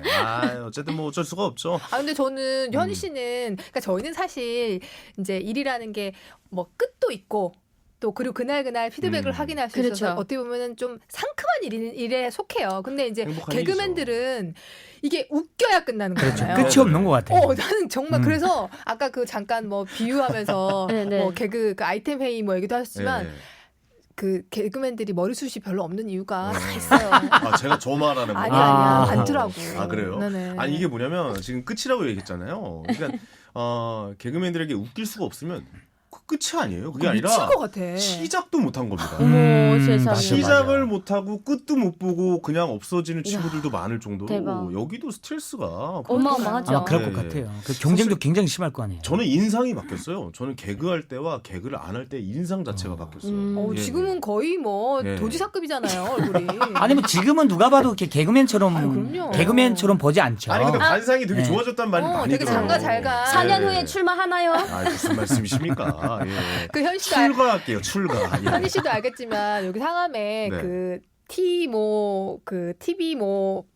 Speaker 2: 어쨌든 뭐 어쩔 수가 없죠.
Speaker 7: 근데 저는 현희 씨는 그러니까 저희는 사실 이제 일이라는 게 뭐 끝도 있고 또 그리고 그날 피드백을 확인할 수 있어서
Speaker 3: 그렇죠.
Speaker 7: 어떻게 보면은 좀 상큼한 일에 속해요. 근데 이제
Speaker 2: 행복한
Speaker 7: 개그맨들은 이게 웃겨야 끝나는
Speaker 8: 그렇죠.
Speaker 7: 거잖아요.
Speaker 8: 끝이 없는 것 같아요.
Speaker 7: 나는 정말 그래서 아까 그 잠깐 뭐 비유하면서
Speaker 3: 네네.
Speaker 7: 뭐 개그 그 아이템 회의 뭐 얘기도 하셨지만
Speaker 2: 네.
Speaker 7: 그 개그맨들이 머리숱이 별로 없는 이유가 다 있어요.
Speaker 2: 제가 저 말하는 거.
Speaker 7: 아니야 많더라고.
Speaker 2: 그래요?
Speaker 7: 네네.
Speaker 2: 아니 이게 뭐냐면 지금 끝이라고 얘기했잖아요. 그러니까 개그맨들에게 웃길 수가 없으면 그 끝이 아니에요. 그게
Speaker 7: 미칠
Speaker 2: 아니라
Speaker 7: 것 같아.
Speaker 2: 시작도 못한 겁니다.
Speaker 3: 어머 세상에.
Speaker 8: 맞아요.
Speaker 2: 시작을 못하고 끝도 못 보고 그냥 없어지는 친구들도 많을 정도로
Speaker 3: 대박.
Speaker 2: 여기도 스트레스가
Speaker 3: 어마어마하죠.
Speaker 8: 아, 그럴
Speaker 2: 예,
Speaker 8: 것
Speaker 2: 예.
Speaker 8: 같아요. 그 경쟁도 굉장히 심할 거 아니에요.
Speaker 2: 저는 인상이 바뀌었어요. 저는 개그할 때와 개그를 안 할 때 인상 자체가 바뀌었어요. 예,
Speaker 7: 지금은 거의 뭐
Speaker 2: 예.
Speaker 7: 도지사급이잖아요, 얼굴이.
Speaker 8: 아니면 지금은 누가 봐도 이렇게 개그맨처럼
Speaker 7: 그럼요.
Speaker 8: 개그맨처럼 보지 않죠.
Speaker 2: 아니 근데 관상이 되게
Speaker 8: 네.
Speaker 2: 좋아졌다는 말이 많이
Speaker 7: 되게
Speaker 2: 들어요.
Speaker 7: 장가 잘 가.
Speaker 3: 4년
Speaker 2: 예.
Speaker 3: 후에 출마하나요?
Speaker 2: 아 무슨 말씀이십니까? 예.
Speaker 7: 그 현씨도
Speaker 2: 출가할게요. 출가. 예.
Speaker 7: 현희 씨도 알겠지만 여기 상암에
Speaker 2: 네.
Speaker 7: 그 TV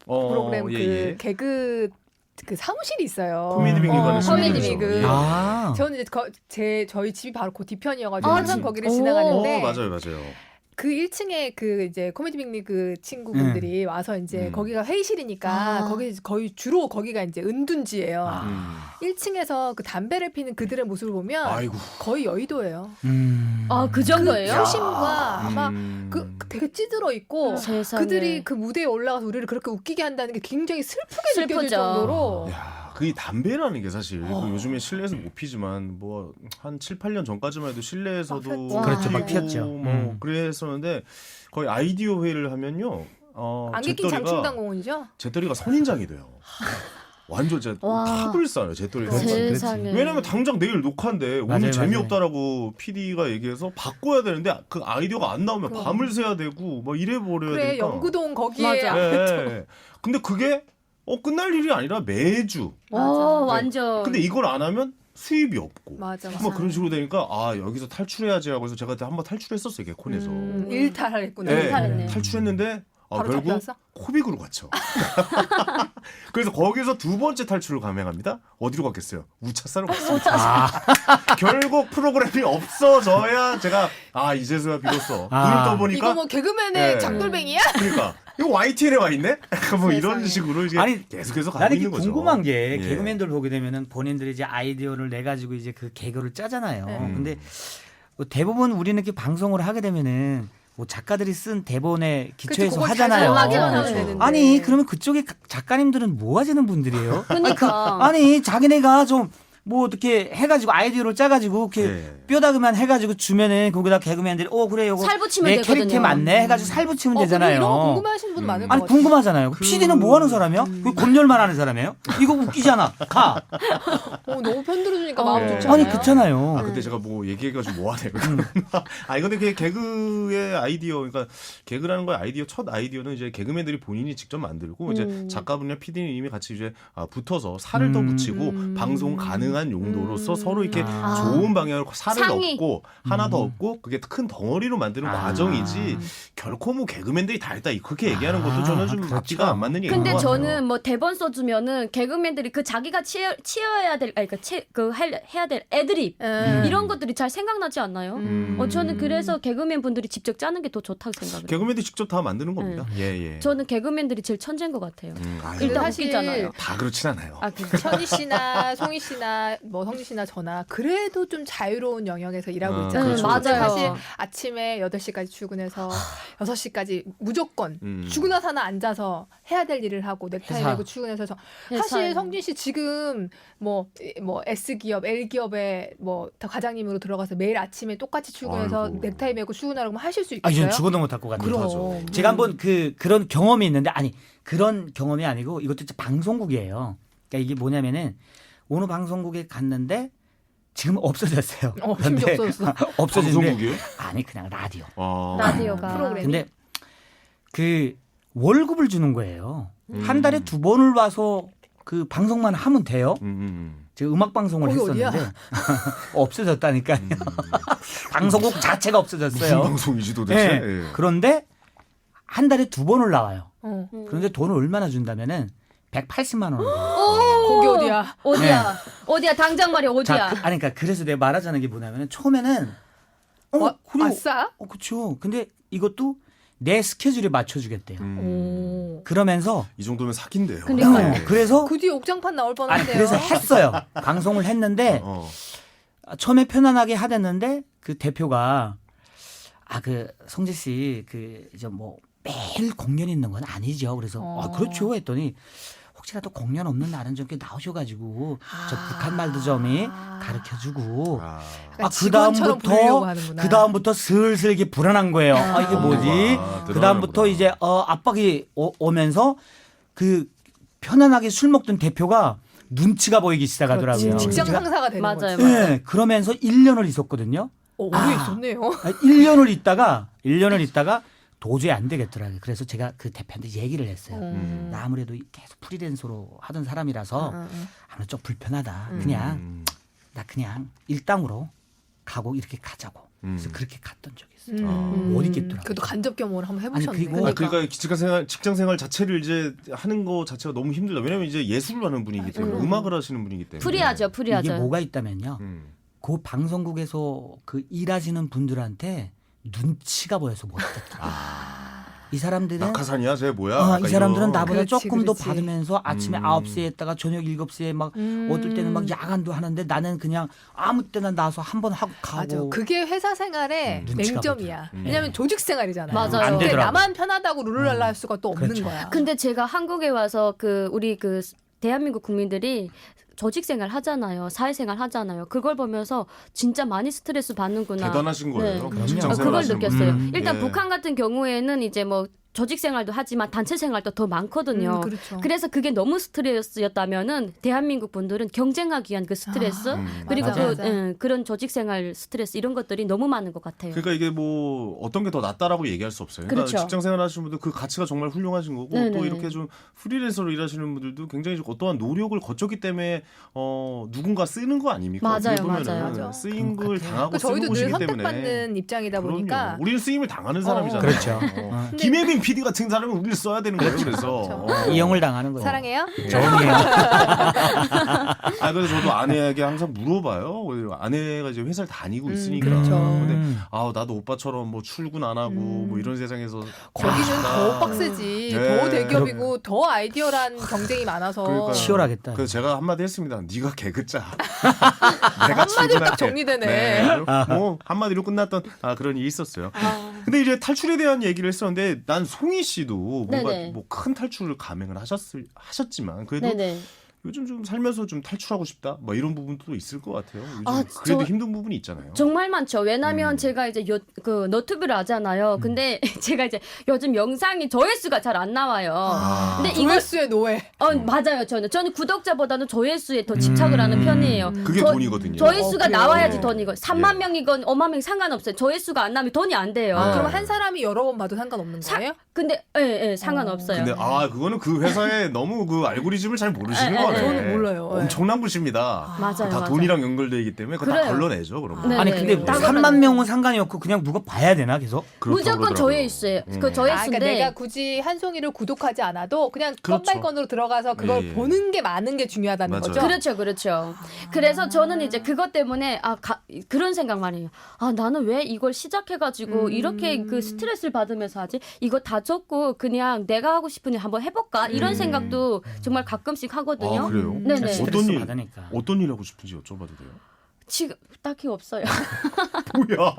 Speaker 7: 프로그램
Speaker 2: 예,
Speaker 7: 그
Speaker 2: 예.
Speaker 7: 개그 그 사무실이 있어요.
Speaker 2: 코미디 빅리그는
Speaker 7: 코미디
Speaker 2: 실력이죠.
Speaker 7: 빅리그.
Speaker 2: 예.
Speaker 8: 아.
Speaker 7: 저는 이제 저희 집이 바로 그 뒤편이어가지고
Speaker 3: 아,
Speaker 7: 항상
Speaker 3: 진-
Speaker 7: 거기를
Speaker 3: 오.
Speaker 7: 지나가는데
Speaker 2: 맞아요.
Speaker 7: 그 1층에 그 이제 코미디 빅리그 친구분들이 와서 이제 거기가 회의실이니까
Speaker 3: 아.
Speaker 7: 거기 거의 주로 거기가 이제 은둔지예요.
Speaker 2: 음.
Speaker 7: 1층에서 그 담배를 피는 그들의 모습을 보면
Speaker 2: 아이고.
Speaker 7: 거의 여의도예요.
Speaker 3: 아 그 정도예요?
Speaker 7: 표심과 아마
Speaker 2: 음.
Speaker 7: 그 되게 찌들어 있고
Speaker 3: 세상에.
Speaker 7: 그들이 그 무대에 올라가서 우리를 그렇게 웃기게 한다는 게 굉장히 슬프게 느껴질
Speaker 3: 슬프죠.
Speaker 7: 정도로
Speaker 2: 야, 그 담배라는 게 사실 그 요즘에 실내에서 못 피지만 뭐 한 7, 8년 전까지만 해도 실내에서도
Speaker 7: 막
Speaker 3: 폈죠.
Speaker 8: 그렇죠, 막
Speaker 2: 피우고
Speaker 8: 피웠죠.
Speaker 2: 뭐 그랬었는데 거의 아이디어 회의를 하면요.
Speaker 7: 안개낀 장충당공원이죠.
Speaker 2: 제떨이가 선인장이 돼요. 완전 진짜
Speaker 3: 와.
Speaker 2: 탑을 쌓아요. 제떨이가.
Speaker 8: 그렇지, 그렇지.
Speaker 3: 세상에.
Speaker 2: 왜냐면 당장 내일 녹화인데 오늘
Speaker 8: 맞아요,
Speaker 2: 재미없다라고 PD가 얘기해서 바꿔야 되는데 그 아이디어가 안 나오면
Speaker 7: 그럼.
Speaker 2: 밤을 새야 되고 막 이래 버려야
Speaker 7: 그래
Speaker 2: 되니까.
Speaker 7: 영구동 거기에
Speaker 3: 맞아.
Speaker 2: 예. 근데 그게 끝날 일이 아니라 매주.
Speaker 3: 완전.
Speaker 2: 근데 이걸 안 하면 수입이 없고.
Speaker 7: 맞아.
Speaker 2: 뭐 그런 식으로 되니까 여기서 탈출해야지 하고 해서 제가 그때 한번 탈출했었어요. 개콘에서.
Speaker 7: 일탈했구나.
Speaker 2: 네,
Speaker 3: 일탈했네.
Speaker 2: 탈출했는데
Speaker 7: 바로
Speaker 2: 결국
Speaker 7: 잡혀왔어?
Speaker 2: 코빅으로 갔죠. 그래서 거기서 두 번째 탈출을 감행합니다. 어디로 갔겠어요? 우차사로 갔어요. 결국 프로그램이 없어져야 제가 이제서야 비로소 눈을 떠보니까
Speaker 7: 이거 뭐 개그맨의
Speaker 2: 네.
Speaker 7: 장돌뱅이야?
Speaker 2: 그러니까 이거 YTN에 와 있네? 뭐 이런
Speaker 7: 세상에.
Speaker 2: 식으로 이제
Speaker 8: 아니,
Speaker 2: 계속해서 가고
Speaker 8: 나는
Speaker 2: 있는
Speaker 8: 이게
Speaker 2: 거죠.
Speaker 8: 궁금한 게
Speaker 2: 예.
Speaker 8: 개그맨들 보게 되면은 본인들이 이제 아이디어를 내 가지고 이제 그 개그를 짜잖아요.
Speaker 7: 네.
Speaker 8: 근데 뭐 대부분 우리는 이렇게 방송을 하게 되면은 뭐 작가들이 쓴 대본에 기초해서
Speaker 7: 그걸
Speaker 8: 하잖아요.
Speaker 7: 자세하게만 하면
Speaker 2: 그렇죠.
Speaker 7: 되는데.
Speaker 8: 아니 그러면 그쪽에 작가님들은 뭐 하시는 분들이에요?
Speaker 3: 그러니까.
Speaker 8: 아니 자기네가 좀 뭐 어떻게 해가지고 아이디어를 짜가지고 이렇게
Speaker 2: 네.
Speaker 8: 뼈다귀만 해가지고 주면은 거기다 개그맨들이 그래 요거
Speaker 3: 살 붙이면
Speaker 8: 내
Speaker 3: 되거든요.
Speaker 8: 캐릭터 맞네 해가지고 살 붙이면 되잖아요.
Speaker 7: 이런 거 궁금해하시는 분 많을 것
Speaker 8: 아니
Speaker 7: 같아요.
Speaker 8: 궁금하잖아요. PD는 뭐 하는 사람이야? 그 곰열만 하는 사람이에요? 이거 웃기잖아. 가.
Speaker 7: 너무 편들어주니까 마음
Speaker 2: 네.
Speaker 7: 좋잖아요.
Speaker 8: 아니 그렇잖아요.
Speaker 2: 그때 제가 뭐 얘기해가지고 뭐하네. 근데 그 개그의 아이디어, 그러니까 개그라는 거의 아이디어, 첫 아이디어는 이제 개그맨들이 본인이 직접 만들고 이제 작가분이나 PD님이 같이 이제 붙어서 살을 더 붙이고 방송 가능한 용도로서 서로 이렇게 좋은 방향으로 살을
Speaker 3: 상의.
Speaker 2: 얻고 하나 더 얻고 그게 큰 덩어리로 만드는 과정이지 결코 뭐 개그맨들이 다 했다 그렇게 얘기하는 것도 저는 좀
Speaker 8: 그렇죠.
Speaker 2: 앞뒤가 안 맞는 얘기인 것
Speaker 3: 근데
Speaker 2: 같아요.
Speaker 3: 저는 뭐 대본 써주면은 개그맨들이 그 자기가 치어야 될, 해야 될 애드립 이런 것들이 잘 생각나지 않나요? 저는 그래서 개그맨 분들이 직접 짜는 게 더 좋다고 생각해요.
Speaker 2: 개그맨들이 직접 다 만드는 겁니다. 예.
Speaker 3: 저는 개그맨들이 제일 천재인 것 같아요.
Speaker 7: 근데
Speaker 3: 일단
Speaker 7: 사실
Speaker 3: 웃기잖아요.
Speaker 2: 다 그렇진 않아요.
Speaker 7: 천희 씨나 송희 씨나 뭐 성지 씨나 저나 그래도 좀 자유로운 영역에서 일하고 있잖아요.
Speaker 2: 그렇죠,
Speaker 3: 맞아요.
Speaker 2: 그렇죠.
Speaker 7: 사실 아침에 8시까지 출근해서 6시까지 무조건 죽으나 사나 앉아서 해야 될 일을 하고 넥타이
Speaker 8: 회사.
Speaker 7: 메고 출근해서 사실
Speaker 3: 회사에.
Speaker 7: 성진 씨 지금 뭐 S기업, L기업에 뭐 과장님으로 들어가서 매일 아침에 똑같이 출근해서
Speaker 2: 아이고.
Speaker 7: 넥타이 메고 출근하라고 하실 수
Speaker 8: 아,
Speaker 7: 있겠어요?
Speaker 8: 이건 죽어도 못할 것 같네요.
Speaker 7: 그럼.
Speaker 8: 제가 한번 그런 경험이 있는데 아니 그런 경험이 아니고 이것도 진짜 방송국이에요. 그러니까 이게 뭐냐면은 어느 방송국에 갔는데 지금 없어졌어요.
Speaker 7: 심지어 없어졌어.
Speaker 8: 없어졌는데
Speaker 2: 방송국이요?
Speaker 8: 아니 그냥 라디오.
Speaker 3: 라디오가.
Speaker 7: 프로그램.
Speaker 8: 근데 그 월급을 주는 거예요. 한 달에 2번을 와서 그 방송만 하면 돼요. 제가 음악 방송을
Speaker 7: 거기
Speaker 8: 했었는데
Speaker 7: 어디야?
Speaker 8: 없어졌다니까. 방송국 자체가
Speaker 2: 무슨
Speaker 8: 없어졌어요.
Speaker 2: 방송이지 도대체?
Speaker 8: 네.
Speaker 2: 예.
Speaker 8: 그런데 한 달에 2번을 나와요.
Speaker 7: 어.
Speaker 8: 그런데 돈을 얼마나 준다면은 180만 원.
Speaker 7: 거기 어디야?
Speaker 3: 어디야? 어디야? 당장 말이야. 어디야?
Speaker 8: 자, 아니 그러니까 그래서 내가 말하자는 게 뭐냐면은 처음에는 그래요.
Speaker 7: 아싸?
Speaker 8: 그렇죠. 근데 이것도 내 스케줄에 맞춰 주겠대요.
Speaker 7: 오.
Speaker 8: 그러면서
Speaker 2: 이 정도면 사기인데요.
Speaker 3: 그러니까요.
Speaker 8: 그래서
Speaker 7: 그 뒤에 옥장판 나올
Speaker 8: 아니
Speaker 7: 뻔한데요.
Speaker 8: 그래서 했어요. 방송을 했는데 처음에 편안하게 하댔는데 그 대표가 그 성재 씨 그 이제 뭐 매일 공연 있는 건 아니죠. 그래서 그렇죠 했더니 혹시라도 공연 없는 날은 좀 이렇게 나오셔가지고 저 북한 말도 좀이 가르쳐주고
Speaker 7: 약간 직원처럼 부르려고 하는구나.
Speaker 8: 그 다음부터 슬슬 이게 불안한 거예요. 이게 뭐지? 그 다음부터 이제 압박이 오면서 그 편안하게 술 먹던 대표가 눈치가 보이기 시작하더라고요.
Speaker 7: 직장
Speaker 8: 제가-
Speaker 7: 상사가 되는
Speaker 3: 맞아요,
Speaker 7: 거지.
Speaker 3: 맞아요.
Speaker 8: 네, 그러면서 1년을 있었거든요.
Speaker 7: 오래 있었네요.
Speaker 8: 1년을 있다가 도저히 안 되겠더라고요. 그래서 제가 그 대표한테 얘기를 했어요. 나 아무래도 계속 프리랜서로 하던 사람이라서 아무래도 좀 불편하다. 나 그냥 일당으로 가고 이렇게 가자고. 그래서 그렇게 갔던 적이 있어요. 못 있겠더라고요.
Speaker 7: 그래도 간접 경험을 한번 해보셨네.
Speaker 8: 아니, 그리고-
Speaker 2: 그러니까 직장 생활 자체를 이제 하는 거 자체가 너무 힘들다. 왜냐면 이제 예술을 하는 분이기 때문에 음악을 하시는 분이기 때문에
Speaker 3: 프리하죠, 프리하죠.
Speaker 8: 이게 뭐가 있다면요.
Speaker 2: 음.
Speaker 8: 그 방송국에서 그 일하시는 분들한테 눈치가 보여서 못 듣더라고요. 이 사람들은
Speaker 2: 낙하산이야, 쟤 뭐야?
Speaker 8: 이
Speaker 2: 약간
Speaker 8: 사람들은
Speaker 2: 이런.
Speaker 8: 나보다
Speaker 7: 그렇지,
Speaker 8: 조금 더
Speaker 7: 그렇지.
Speaker 8: 받으면서 아침에 9시에 했다가 저녁 7시에 막 어떨 때는 막 야간도 하는데 나는 그냥 아무 때나 나서 한번 하고 가고.
Speaker 7: 맞아. 그게 회사 생활의
Speaker 8: 눈치가
Speaker 7: 맹점이야.
Speaker 8: 보죠.
Speaker 7: 왜냐면 조직 생활이잖아요.
Speaker 3: 맞아요.
Speaker 8: 안
Speaker 7: 근데
Speaker 8: 되더라고요.
Speaker 7: 나만 편하다고 룰랄라 할 수가 또 없는
Speaker 8: 그렇죠.
Speaker 7: 거야.
Speaker 3: 근데 제가 한국에 와서 우리 대한민국 국민들이 조직생활 하잖아요. 사회생활 하잖아요. 그걸 보면서 진짜 많이 스트레스 받는구나.
Speaker 2: 대단하신 거예요.
Speaker 8: 그럼요.
Speaker 2: 직장 생활
Speaker 3: 그걸
Speaker 2: 하시는
Speaker 3: 느꼈어요.
Speaker 2: 분은.
Speaker 3: 일단
Speaker 2: 예.
Speaker 3: 북한 같은 경우에는 이제 뭐 조직 생활도 하지만 단체 생활도 더 많거든요.
Speaker 7: 그렇죠.
Speaker 3: 그래서 그게 너무 스트레스였다면은 대한민국 분들은 경쟁하기 위한 그 스트레스 그리고
Speaker 7: 맞아, 맞아.
Speaker 3: 그런 조직 생활 스트레스 이런 것들이 너무 많은 것 같아요.
Speaker 2: 그러니까 이게 뭐 어떤 게 더 낫다라고 얘기할 수 없어요. 그러니까
Speaker 3: 그렇죠.
Speaker 2: 직장 생활 하시는 분들 그 가치가 정말 훌륭하신 거고
Speaker 3: 네네.
Speaker 2: 또 이렇게 좀 프리랜서로 일하시는 분들도 굉장히 좀 어떠한 노력을 거쳤기 때문에 누군가 쓰는 거 아닙니까?
Speaker 3: 맞아요,
Speaker 2: 어떻게 보면은
Speaker 3: 맞아요.
Speaker 7: 맞아.
Speaker 2: 쓰임을
Speaker 8: 그런 것
Speaker 2: 당하고
Speaker 7: 그 저희도
Speaker 2: 쓰는
Speaker 7: 늘
Speaker 2: 곳이기 때문에
Speaker 7: 선택받는 입장이다 보니까
Speaker 2: 그럼요. 우리는 쓰임을 당하는 사람이잖아요.
Speaker 8: 그렇죠.
Speaker 2: 김혜민 PD 같은 사람은 우리를 써야 되는 거예요. 그래서
Speaker 8: 이용을 당하는 거예요.
Speaker 7: 사랑해요?
Speaker 8: 정이에요.
Speaker 2: 그래서 저도 아내에게 항상 물어봐요. 아내가 이제 회사를 다니고 있으니까.
Speaker 7: 그렇죠.
Speaker 2: 근데 나도 오빠처럼 뭐 출근 안 하고 뭐 이런 세상에서
Speaker 7: 거기는
Speaker 2: 싶다.
Speaker 7: 더 빡세지.
Speaker 2: 네.
Speaker 7: 더 대기업이고 더 아이디어란 경쟁이 많아서.
Speaker 2: 그러니까요.
Speaker 8: 치열하겠다.
Speaker 2: 그래서 제가 한마디 했습니다. 네가 개그 짜. 내가
Speaker 7: 한마디로
Speaker 2: 출근할게.
Speaker 7: 딱 정리되네.
Speaker 2: 뭐 한마디로 끝났던 그런 일이 있었어요. 근데 이제 탈출에 대한 얘기를 했었는데 난 송희 씨도 뭔가
Speaker 3: 네네.
Speaker 2: 뭐 큰 탈출을 감행을 하셨지만 그래도
Speaker 3: 네네.
Speaker 2: 요즘 좀 살면서 좀 탈출하고 싶다. 뭐 이런 부분도 있을 것 같아요. 요즘
Speaker 3: 아,
Speaker 2: 그래도
Speaker 3: 저-
Speaker 2: 힘든 부분이 있잖아요.
Speaker 3: 정말 많죠. 왜냐면 제가 이제 그 너튜브를 하잖아요. 근데 제가 이제 요즘 영상이 조회수가 잘 안 나와요. 근데 이거
Speaker 7: 조회수의 노예.
Speaker 3: 맞아요. 저는 구독자보다는 조회수에 더 집착을 하는 편이에요.
Speaker 2: 그게 돈이거든요.
Speaker 3: 조회수가
Speaker 7: 그래요?
Speaker 3: 나와야지
Speaker 2: 예.
Speaker 3: 돈이고 3만
Speaker 2: 예.
Speaker 3: 명이건 5만 명 상관없어요. 조회수가 안 나면 돈이 안 돼요.
Speaker 2: 네.
Speaker 7: 그럼 한 사람이 여러 번 봐도 상관없는 거예요?
Speaker 3: 근데 예, 상관없어요.
Speaker 2: 근데 그거는 그 회사의 너무 그 알고리즘을 잘 모르시는 거네.
Speaker 7: 저는 몰라요.
Speaker 2: 엄청난 굿입니다.
Speaker 3: 맞아요,
Speaker 2: 다
Speaker 3: 맞아요.
Speaker 2: 돈이랑 연결되기 때문에 그거 다
Speaker 3: 그래요.
Speaker 2: 걸러내죠. 그러면.
Speaker 3: 네.
Speaker 8: 아니 근데
Speaker 3: 네.
Speaker 8: 3만 명은 상관이 없고 그냥 누가 봐야 되나 계속?
Speaker 2: 그렇다고
Speaker 3: 무조건
Speaker 2: 그러더라고요.
Speaker 3: 조회수예요. 그
Speaker 7: 그러니까
Speaker 3: 조회수인데
Speaker 7: 내가 굳이 한 송이를 구독하지 않아도 그냥
Speaker 2: 그렇죠.
Speaker 7: 건발건으로 들어가서 그걸
Speaker 2: 예, 예.
Speaker 7: 보는 게 많은 게 중요하다는
Speaker 2: 맞아요.
Speaker 7: 거죠.
Speaker 3: 그렇죠. 그래서 저는 이제 그것 때문에 그런 생각 많이 해요. 나는 왜 이걸 시작해가지고 이렇게 그 스트레스를 받으면서 하지? 이거 다 접고 그냥 내가 하고 싶은 일 한번 해볼까? 이런 생각도 정말 가끔씩 하거든요.
Speaker 2: 그래요?
Speaker 3: 네네.
Speaker 8: 스트레스 받으니까.
Speaker 2: 어떤 일 하고 싶은지 여쭤봐도 돼요?
Speaker 3: 지금 딱히 없어요.
Speaker 2: 뭐야?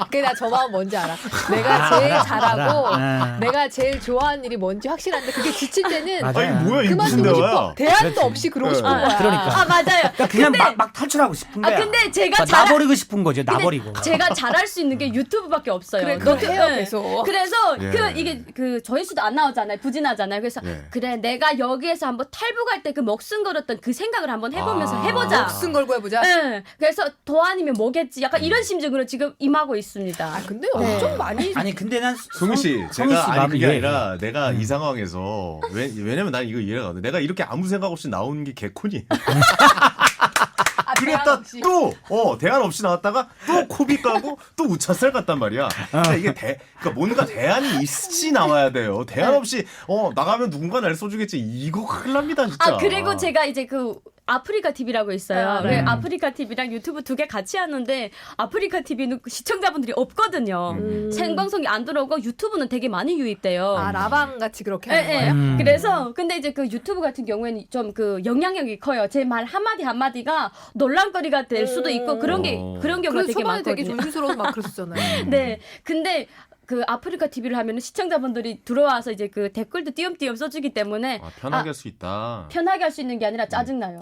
Speaker 7: 그게 나 저 마음 뭔지 알아. 내가 제일 잘하고
Speaker 8: 알아.
Speaker 7: 내가 제일 좋아하는 일이 뭔지 확실한데 그게 지칠 때는
Speaker 8: 맞아.
Speaker 2: 아니 뭐야 이게 무슨
Speaker 7: 그만두고 싶어.
Speaker 2: 대화야?
Speaker 7: 대안도 없이 그러고 싶은 거야.
Speaker 8: 그러니까.
Speaker 3: 맞아요.
Speaker 8: 그냥 막 탈출하고 싶은 거야.
Speaker 3: 근데 제가
Speaker 8: 그러니까 나버리고 싶은 거죠. 나버리고.
Speaker 3: 제가 잘할 수 있는 게 유튜브밖에 없어요.
Speaker 7: 그래, 그렇게 해요,
Speaker 3: 네.
Speaker 7: 계속.
Speaker 3: 그래서
Speaker 2: 예.
Speaker 3: 이게 그 조회수도 안 나오잖아요. 부진하잖아요. 그래서
Speaker 2: 예.
Speaker 3: 그래 내가 여기에서 한번 탈북할 때 그 목숨 걸었던 그 생각을 한번 해보면서 해보자.
Speaker 7: 목숨 걸고 해보자.
Speaker 3: 네. 그래서 더 아니면 뭐겠지. 약간 이런 심정으로 지금 임하고 있습니다.
Speaker 7: 근데 엄청 많이
Speaker 8: 아니 근데 난
Speaker 2: 송희 씨,
Speaker 8: 성희 씨
Speaker 2: 제가
Speaker 8: 마음이
Speaker 2: 그게
Speaker 8: 이해해.
Speaker 2: 아니라 내가 이 상황에서 왜냐면 난 이거 이해가 안 돼. 내가 이렇게 아무 생각 없이 나오는 게 개콘이에요.
Speaker 7: 대안
Speaker 2: 그랬다
Speaker 7: 없이.
Speaker 2: 또 대안 없이 나왔다가 또 코비 까고 또 우차살 갔단 말이야. 그러니까 이게 그러니까 뭔가 대안이 있이 나와야 돼요. 대안 없이 나가면 누군가 날 쏘주겠지. 이거 큰일 납니다 진짜.
Speaker 3: 그리고 제가 이제 그 아프리카 TV라고 있어요.
Speaker 7: 네.
Speaker 3: 아프리카 TV랑 유튜브 두 개 같이 하는데 아프리카 TV는 시청자분들이 없거든요. 생방송이 안 들어오고 유튜브는 되게 많이 유입돼요.
Speaker 7: 라방 같이 그렇게
Speaker 3: 예,
Speaker 7: 하는
Speaker 3: 예.
Speaker 7: 거예요?
Speaker 3: 그래서 근데 이제 그 유튜브 같은 경우에는 좀 그 영향력이 커요. 제 말 한마디 한마디가 논란거리가 될 수도 있고 그런 경우가
Speaker 7: 그래서
Speaker 3: 되게
Speaker 7: 초반에 되게
Speaker 3: 많거든요.
Speaker 7: 조심스러워서 막 그랬었잖아요.
Speaker 3: 네. 근데 그 아프리카 TV를 하면은 시청자분들이 들어와서 이제 그 댓글도 띄엄띄엄 써주기 때문에
Speaker 2: 편하게 할 수 있다.
Speaker 3: 편하게 할 수 있는 게 아니라 짜증나요.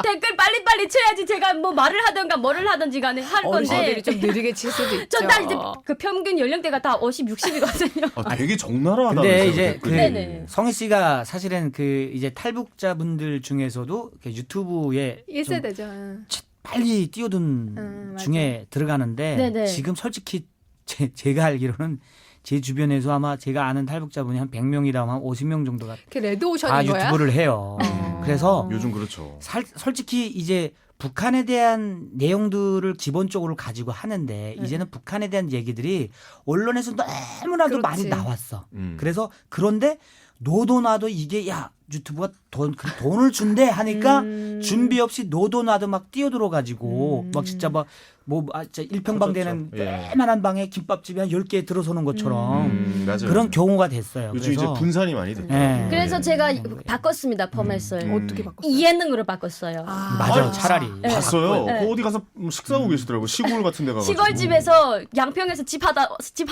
Speaker 3: 댓글 빨리빨리 쳐야지 제가 뭐 말을 하든가 뭐를 하든지 간에 할 건데.
Speaker 7: 어르신들이 좀 느리게 칠 수도 있죠.
Speaker 3: 전 딱 이제 그 평균 연령대가 다 50, 60이거든요.
Speaker 2: 되게 적나라하다.
Speaker 8: 근데 이제 그
Speaker 3: 네네.
Speaker 8: 성희 씨가 사실은 그 이제 탈북자분들 중에서도 이렇게 유튜브에 좀
Speaker 7: 1세대죠.
Speaker 8: 빨리 뛰어든
Speaker 7: 맞아요.
Speaker 8: 중에 들어가는데
Speaker 3: 네네.
Speaker 8: 지금 솔직히 제가 알기로는 제 주변에서 아마 제가 아는 탈북자분이 한 100명이라면 한 50명 정도가
Speaker 7: 그게
Speaker 8: 다
Speaker 7: 레드오션인 거야?
Speaker 8: 유튜브를 해요. 그래서
Speaker 2: 요즘 그렇죠.
Speaker 8: 솔직히 이제 북한에 대한 내용들을 기본적으로 가지고 하는데 이제는 북한에 대한 얘기들이 언론에서 너무나도
Speaker 7: 그렇지.
Speaker 8: 많이 나왔어. 그래서 그런데 너도 나도 이게 야 유튜브가 돈을 준대 하니까 준비 없이 너도 나도 막 뛰어들어 가지고 막 진짜 막 뭐 진짜 1평방 되는
Speaker 2: 예.
Speaker 8: 조그만한 방에 김밥집이 한 10개 들어서는 것처럼
Speaker 2: 맞아요.
Speaker 8: 그런 경우가 됐어요.
Speaker 2: 요즘
Speaker 8: 그래서
Speaker 2: 이제 분산이 많이 됐죠.
Speaker 8: 예.
Speaker 3: 그래서 제가 바꿨습니다, 포맷을.
Speaker 7: 어떻게 바꿨어요?
Speaker 3: 이해능으로 바꿨어요.
Speaker 8: 맞아요. 차라리
Speaker 2: 봤어요.
Speaker 3: 네.
Speaker 2: 어디 가서 식사하고 계시더라고요. 시골 같은 데 가가지고.
Speaker 3: 시골집에서 양평에서 집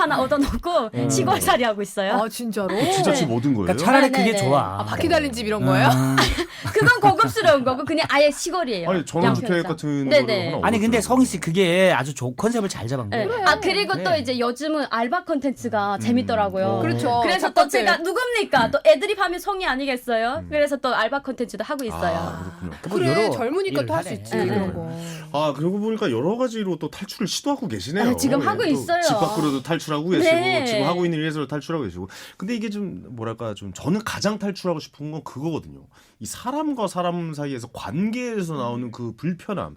Speaker 3: 하나 얻어놓고 시골살이 하고 있어요.
Speaker 7: 아 진짜로?
Speaker 2: 진짜 집 얻은 거예요?
Speaker 8: 그러니까 차라리
Speaker 3: 네,
Speaker 8: 그게
Speaker 3: 네, 네.
Speaker 8: 좋아.
Speaker 7: 바퀴 달린 집 이런 거예요?
Speaker 3: 그건 고급스러운 거고 그냥 아예 시골이에요.
Speaker 2: 아니 전원주택
Speaker 3: 양평에서.
Speaker 2: 같은
Speaker 3: 네네.
Speaker 2: 거를 하나
Speaker 8: 아니 근데
Speaker 2: 얻었더라고요.
Speaker 8: 성희 씨 그게 아주 좋은 컨셉을 잘 잡은
Speaker 3: 네.
Speaker 8: 거예요.
Speaker 3: 아 그리고 또
Speaker 8: 네.
Speaker 3: 이제 요즘은 알바 콘텐츠가 재밌더라고요.
Speaker 7: 그렇죠.
Speaker 3: 그래서 또
Speaker 7: 작가들.
Speaker 3: 제가 누굽니까? 또 애드립 하면 성이 아니겠어요? 그래서 또 알바 콘텐츠도 하고 있어요.
Speaker 2: 그렇군요.
Speaker 8: 뭐
Speaker 7: 그래
Speaker 8: 여러
Speaker 7: 젊으니까
Speaker 8: 일을
Speaker 7: 또 할 수
Speaker 8: 하네.
Speaker 7: 있지
Speaker 3: 네.
Speaker 7: 그런 거.
Speaker 2: 그러고 보니까 여러 가지로 또 탈출을 시도하고 계시네요.
Speaker 3: 아, 지금 하고
Speaker 2: 또
Speaker 3: 있어요.
Speaker 2: 집 밖으로도 탈출하고 계시고
Speaker 3: 네.
Speaker 2: 지금 하고 있는 일에서 탈출하고 계시고. 근데 이게 좀 뭐랄까 좀 저는 가장 탈출하고 싶은 건 그거거든요. 이 사람과 사람 사이에서 관계에서 나오는 그 불편함.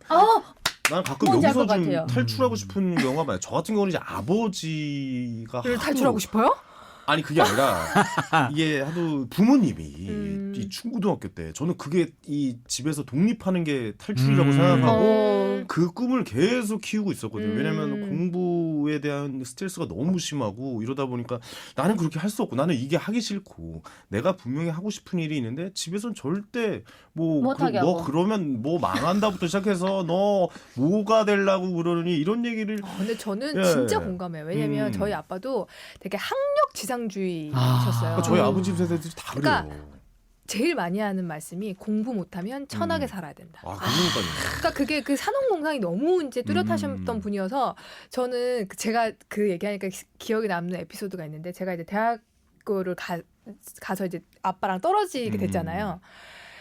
Speaker 2: 난 가끔
Speaker 3: 뭔지 알
Speaker 2: 여기서
Speaker 3: 것
Speaker 2: 좀
Speaker 3: 같아요.
Speaker 2: 탈출하고 싶은 경우가 많아요. 저 같은 경우는 이제 아버지가
Speaker 7: 를
Speaker 2: 하도
Speaker 7: 탈출하고 싶어요?
Speaker 2: 아니 그게 아니라 이게 하도 부모님이 이 중고등학교 때 저는 그게 이 집에서 독립하는 게 탈출이라고 생각하고 그 꿈을 계속 키우고 있었거든요. 왜냐하면 공부에 대한 스트레스가 너무 심하고 이러다 보니까 나는 그렇게 할 수 없고 나는 이게 하기 싫고 내가 분명히 하고 싶은 일이 있는데 집에서는 절대 뭐
Speaker 3: 못하게
Speaker 2: 너
Speaker 3: 하고.
Speaker 2: 그러면 뭐 망한다부터 시작해서 너 뭐가 되려고 그러니 이런 얘기를
Speaker 7: 근데 저는
Speaker 2: 예.
Speaker 7: 진짜 공감해요. 왜냐면
Speaker 2: 음.
Speaker 7: 저희 아빠도 되게 학력 지상주의셨어요.
Speaker 2: 저희 아버지 세대들이 다
Speaker 7: 그러니까
Speaker 2: 그래요.
Speaker 7: 제일 많이 하는 말씀이 공부 못하면 천하게 살아야 된다.
Speaker 2: 그러니까요.
Speaker 7: 그러니까 그게 그 산업공상이 너무 이제 뚜렷하셨던 분이어서 저는 제가 그 얘기하니까 기억에 남는 에피소드가 있는데 제가 이제 대학교를 가서 이제 아빠랑 떨어지게 됐잖아요.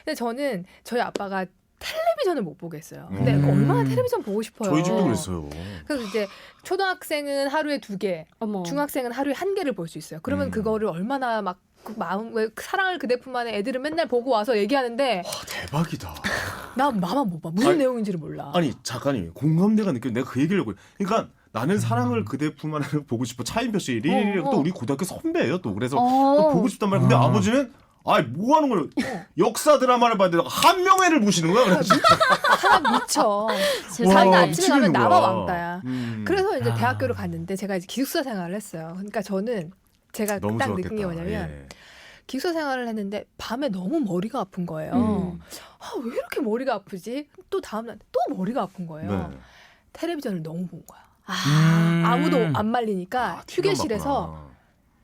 Speaker 7: 근데 저는 저희 아빠가 텔레비전을 못 보겠어요. 근데 얼마나 텔레비전 보고 싶어요.
Speaker 2: 저희 집도 그랬어요.
Speaker 7: 그래서 이제 초등학생은 하루에 2개,
Speaker 3: 어머.
Speaker 7: 중학생은 하루에 1개를 볼 수 있어요. 그러면 그거를 얼마나 막 그 마음 왜 사랑을 그대 품 안에 애들은 맨날 보고 와서 얘기하는데
Speaker 2: 대박이다.
Speaker 7: 나 마만 못 봐. 무슨
Speaker 2: 아니,
Speaker 7: 내용인지를 몰라.
Speaker 2: 아니 작가님 공감대가 느껴. 내가 그 얘기를 하고. 그러니까 나는 사랑을 그대 품 안에 보고 싶어. 차인표 씨 리리리가 또 우리 고등학교 선배예요. 또 그래서 또 보고 싶단 말이야. 근데 아버지는 뭐 하는 거예요? 역사 드라마를 봤는데 한명회를 보시는 거야. 그래서
Speaker 7: 하나 미쳐.
Speaker 3: 세상에
Speaker 7: 자기가 아침에
Speaker 2: 미치겠는
Speaker 7: 가면 나만
Speaker 2: 거야.
Speaker 7: 왕따야. 그래서 이제 대학교를 갔는데 제가 이제 기숙사 생활을 했어요. 그러니까 저는 제가
Speaker 2: 너무
Speaker 7: 딱
Speaker 2: 좋았겠다.
Speaker 7: 느낀 게 뭐냐면
Speaker 2: 예.
Speaker 7: 기숙사 생활을 했는데 밤에 너무 머리가 아픈 거예요. 왜 이렇게 머리가 아프지? 또 다음날 또 머리가 아픈 거예요.
Speaker 2: 네.
Speaker 7: 텔레비전을 너무 본 거야. 아무도 안 말리니까
Speaker 2: TV만
Speaker 7: 휴게실에서
Speaker 2: 봤구나.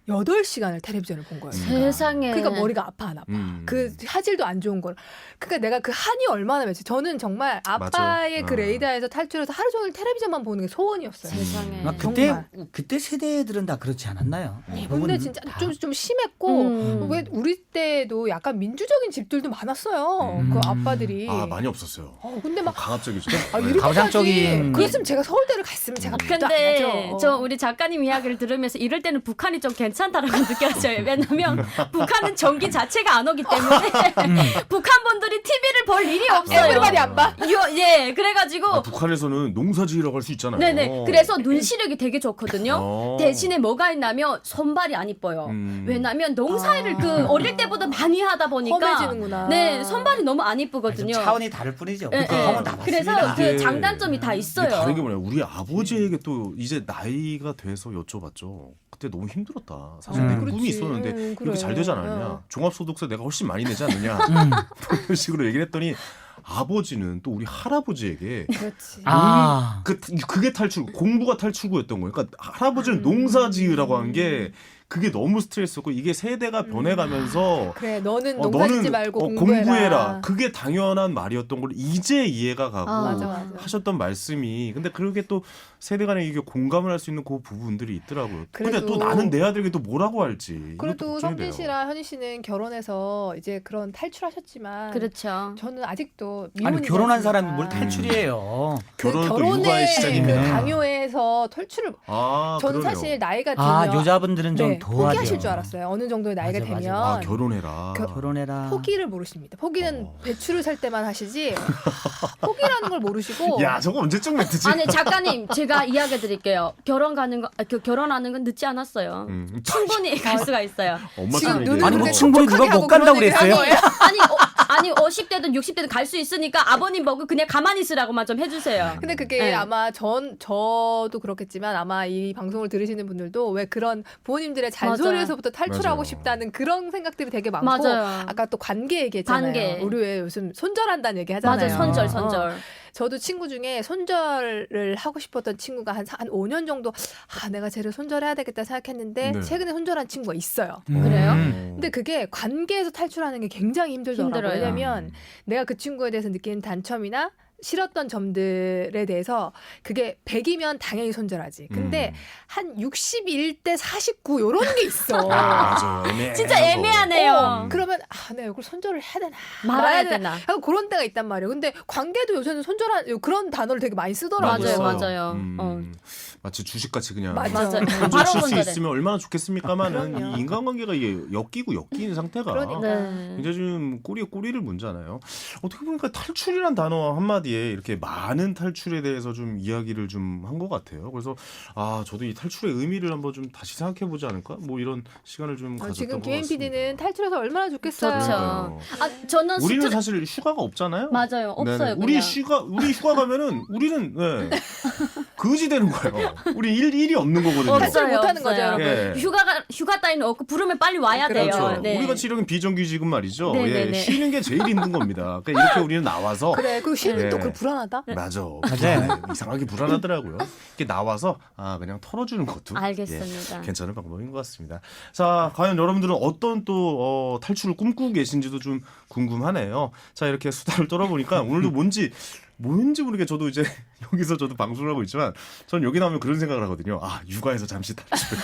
Speaker 7: 8시간을 텔레비전을 본 거예요.
Speaker 3: 세상에.
Speaker 7: 그러니까 머리가 아파 안 아파. 그 화질도 안 좋은 걸. 그러니까 내가 그 한이 얼마나 맺지. 저는 정말 아빠의 그 레이더에서 탈출해서 하루 종일 텔레비전만 보는 게 소원이었어요.
Speaker 3: 세상에.
Speaker 8: 그때 세대들은 다 그렇지 않았나요?
Speaker 7: 근데 진짜 좀 심했고 왜 우리 때도 약간 민주적인 집들도 많았어요. 그 아빠들이.
Speaker 2: 많이 없었어요.
Speaker 7: 근데 막
Speaker 2: 강압적이죠.
Speaker 7: 이렇게까지
Speaker 8: 가부장적인.
Speaker 7: 그랬으면 제가 서울대를 갔으면 제가
Speaker 3: 근데
Speaker 7: 안
Speaker 3: 저 우리 작가님 이야기를 들으면서 이럴 때는 북한이 좀 괜찮다라고 느껴져요. 왜냐면 북한은 전기 자체가 안 오기 때문에 북한 분들이 TV를 볼 일이 없어요.
Speaker 7: 에브리바디 안 봐?
Speaker 3: 예, 그래가지고
Speaker 2: 북한에서는 농사지으라고 할 수 있잖아요.
Speaker 3: 네네. 그래서 눈 시력이 되게 좋거든요. 대신에 뭐가 있냐면 손발이 안 이뻐요. 왜냐면 농사일을 그 어릴 때보다 많이 하다 보니까
Speaker 7: 험해지는구나.
Speaker 3: 네, 손발이 너무 안 이쁘거든요.
Speaker 8: 차원이 다를 뿐이죠.
Speaker 3: 예,
Speaker 8: 그
Speaker 3: 예.
Speaker 8: 경험은 다
Speaker 3: 그래서
Speaker 8: 봤습니다.
Speaker 3: 그 장단점이 다
Speaker 2: 이게
Speaker 3: 있어요.
Speaker 2: 다른 게 뭐냐. 우리 아버지에게 또 이제 나이가 돼서 여쭤봤죠. 그때 너무 힘들었다. 사실 내 꿈이
Speaker 7: 그렇지.
Speaker 2: 있었는데
Speaker 7: 그래.
Speaker 2: 이렇게 잘 되지 않았냐. 종합소득세 내가 훨씬 많이 내지 않느냐. 그런 식으로 얘기를 했더니 아버지는 또 우리 할아버지에게
Speaker 7: 그렇지.
Speaker 8: 아.
Speaker 2: 그게 공부가 탈출구였던 거예요. 그러니까 할아버지는 농사 지으라고 한 게 그게 너무 스트레스였고 이게 세대가 변해가면서
Speaker 7: 그래 너는 농사 짓지 말고
Speaker 2: 공부해라. 그게 당연한 말이었던 걸 이제 이해가 가고
Speaker 7: 맞아.
Speaker 2: 하셨던 말씀이 근데 그렇게 또 세대 간에 이게 공감을 할 수 있는 그 부분들이 있더라고요. 근데 또 나는 내 아들에게 또 뭐라고 할지.
Speaker 7: 그래도 성진 씨랑 현희 씨는 결혼해서 이제 그런 탈출하셨지만
Speaker 3: 그렇죠.
Speaker 7: 저는 아직도
Speaker 8: 아니
Speaker 7: 미혼이지
Speaker 8: 결혼한
Speaker 7: 않습니까?
Speaker 8: 사람이 뭘 탈출이에요.
Speaker 2: 결혼은 또
Speaker 7: 결혼의
Speaker 2: 육아의
Speaker 7: 그
Speaker 2: 시작입니다.
Speaker 7: 강요에서 탈출을
Speaker 2: 아,
Speaker 7: 저는
Speaker 2: 그러네요.
Speaker 7: 사실 나이가 들면
Speaker 8: 아 여자분들은 좀 도와줘.
Speaker 7: 포기하실 줄 알았어요. 어느 정도의 나이가
Speaker 8: 맞아,
Speaker 7: 되면
Speaker 8: 맞아.
Speaker 2: 아, 결혼해라.
Speaker 8: 결혼해라.
Speaker 7: 포기를 모르십니다. 포기는 배추를 살 때만 하시지 포기라는 걸 모르시고
Speaker 2: 야, 저거 언제쯤 멘트지?
Speaker 3: 아니 작가님 제가 이야기 드릴게요. 결혼하는 건 늦지 않았어요. 충분히 갈 수가 있어요.
Speaker 2: 엄마
Speaker 7: 지금
Speaker 2: 때문에
Speaker 7: 눈을
Speaker 2: 얘기해.
Speaker 8: 아니 뭐
Speaker 7: 그렇게
Speaker 8: 충분히
Speaker 7: 촉촉하게
Speaker 8: 누가 못
Speaker 7: 하고
Speaker 8: 간다고
Speaker 7: 그런 얘기를
Speaker 8: 그랬어요?
Speaker 7: 한 거예요?
Speaker 3: 아니 50대든 60대든 갈 수 있으니까 아버님 보고 그냥 가만히 있으라고만 좀 해주세요.
Speaker 7: 근데 그게
Speaker 3: 네.
Speaker 7: 아마 저도 그렇겠지만 아마 이 방송을 들으시는 분들도 왜 그런 부모님들의 잔소리에서부터 탈출하고
Speaker 2: 맞아요.
Speaker 7: 싶다는 그런 생각들이 되게 많고
Speaker 3: 맞아요.
Speaker 7: 아까 또 관계 얘기했잖아요.
Speaker 3: 관계.
Speaker 7: 우리 왜 요즘 손절한다는 얘기 하잖아요.
Speaker 3: 맞아 손절.
Speaker 7: 저도 친구 중에 손절을 하고 싶었던 친구가 한 5년 정도 내가 쟤를 손절해야 되겠다 생각했는데
Speaker 2: 네.
Speaker 7: 최근에 손절한 친구가 있어요.
Speaker 3: 그래요?
Speaker 7: 근데 그게 관계에서 탈출하는 게 굉장히 힘들더라고요.
Speaker 3: 힘들어요.
Speaker 7: 왜냐면 내가 그 친구에 대해서 느끼는 단점이나 싫었던 점들에 대해서 그게 100이면 당연히 손절하지. 근데 한 61대 49 이런 게 있어.
Speaker 2: 맞아.
Speaker 3: 진짜 애매하네요.
Speaker 7: 그러면 내가 이걸 손절을 해야 되나
Speaker 3: 말아야 되나.
Speaker 7: 하고 그런 때가 있단 말이에요. 근데 관계도 요새는 손절한 그런 단어를 되게 많이 쓰더라고요.
Speaker 3: 맞아요.
Speaker 2: 마치 주식같이 그냥
Speaker 7: 맞아요.
Speaker 2: 손절
Speaker 3: 바로
Speaker 2: 칠수
Speaker 3: 손절해.
Speaker 2: 있으면 얼마나 좋겠습니까만은
Speaker 7: 그럼요.
Speaker 2: 이 인간관계가 이게 엮이는 상태가
Speaker 7: 그러니까.
Speaker 3: 네.
Speaker 2: 굉장히 좀 꼬리를 문잖아요. 어떻게 보니까 탈출이란 단어 한마디에 이렇게 많은 탈출에 대해서 좀 이야기를 좀 한 것 같아요. 그래서 저도 이 탈출의 의미를 한번 좀 다시 생각해 보지 않을까? 뭐 이런 시간을 좀 가졌던
Speaker 7: 지금
Speaker 2: 것
Speaker 7: 김혜인
Speaker 2: 같습니다.
Speaker 7: PD는 탈출해서 얼마나 좋겠어요.
Speaker 3: 좋죠. 저는
Speaker 2: 우리는 사실 휴가가 없잖아요.
Speaker 3: 맞아요. 없어요.
Speaker 2: 우리
Speaker 3: 그냥.
Speaker 2: 우리 휴가 가면은 우리는 거지 되는 거예요. 우리 일이 없는 거거든요.
Speaker 3: 없어요.
Speaker 7: 못하는 거죠,
Speaker 3: 없어요.
Speaker 7: 여러분.
Speaker 3: 휴가 따위는 없고 부르면 빨리 와야 돼요.
Speaker 2: 그렇죠.
Speaker 3: 네.
Speaker 2: 우리 같이 이런 비정규직은 말이죠.
Speaker 3: 네네네.
Speaker 2: 쉬는 게 제일 힘든 겁니다. 그러니까 이렇게 우리는 나와서
Speaker 7: 그래, 그리고 쉬는
Speaker 2: 네.
Speaker 7: 또 그 불안하다.
Speaker 2: 맞아.
Speaker 8: 맞아요.
Speaker 2: 이상하게 불안하더라고요. 이렇게 나와서 그냥 털어주는 것도
Speaker 3: 알겠습니다.
Speaker 2: 괜찮은 방법인 것 같습니다. 자, 과연 여러분들은 어떤 또 탈출을 꿈꾸고 계신지도 좀 궁금하네요. 자, 이렇게 수다를 떨어보니까 오늘도 뭔지 모르게 저도 이제 여기서 저도 방송을 하고 있지만 전 여기 나오면 그런 생각을 하거든요. 육아에서 잠시 탈출.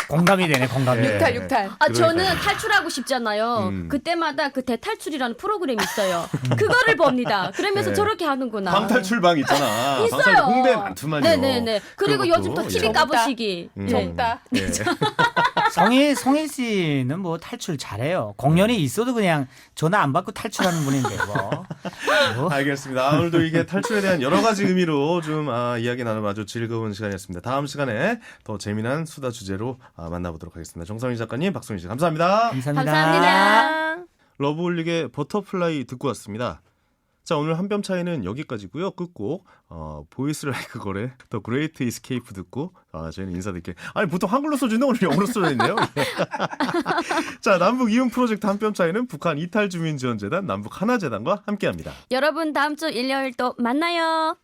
Speaker 8: 공감이 되네, 공감이.
Speaker 2: 네.
Speaker 7: 육탈.
Speaker 3: 저는 탈출하고 싶잖아요. 그때마다 그 대탈출이라는 프로그램이 있어요. 그거를 봅니다. 그러면서
Speaker 2: 네.
Speaker 3: 저렇게 하는구나.
Speaker 2: 방탈출방 있잖아.
Speaker 3: 있어요.
Speaker 2: 방탈출 홍대 많더만요.
Speaker 3: 네네네. 그리고
Speaker 2: 그런
Speaker 3: 요즘
Speaker 2: 것도,
Speaker 3: 또 TV
Speaker 2: 예.
Speaker 3: 까보시기.
Speaker 7: 적다.
Speaker 2: 예.
Speaker 8: 성희 씨는 뭐 탈출 잘해요. 공연이 있어도 그냥 전화 안 받고 탈출하는 분인데 뭐.
Speaker 2: 알겠습니다. 오늘도 이게 탈출에 대한 여러 가지 의미로 좀 이야기 나누면 아주 즐거운 시간이었습니다. 다음 시간에 더 재미난 수다 주제로 만나보도록 하겠습니다. 정성희 작가님, 박성희 씨 감사합니다.
Speaker 3: 감사합니다.
Speaker 2: 러브홀릭의 버터플라이 듣고 왔습니다. 자, 오늘 한 뼘 차이는 여기까지고요. 끝곡 보이스 라이크 걸의 더 그레이트 이스케이프 듣고 저희는 인사드릴게요. 아니 보통 한글로 써주는데 오늘 영어로 써져있네요. 자, 남북 이용 프로젝트 한 뼘 차이는 북한 이탈주민지원재단 남북 하나재단과 함께합니다.
Speaker 3: 여러분 다음 주 일요일 또 만나요.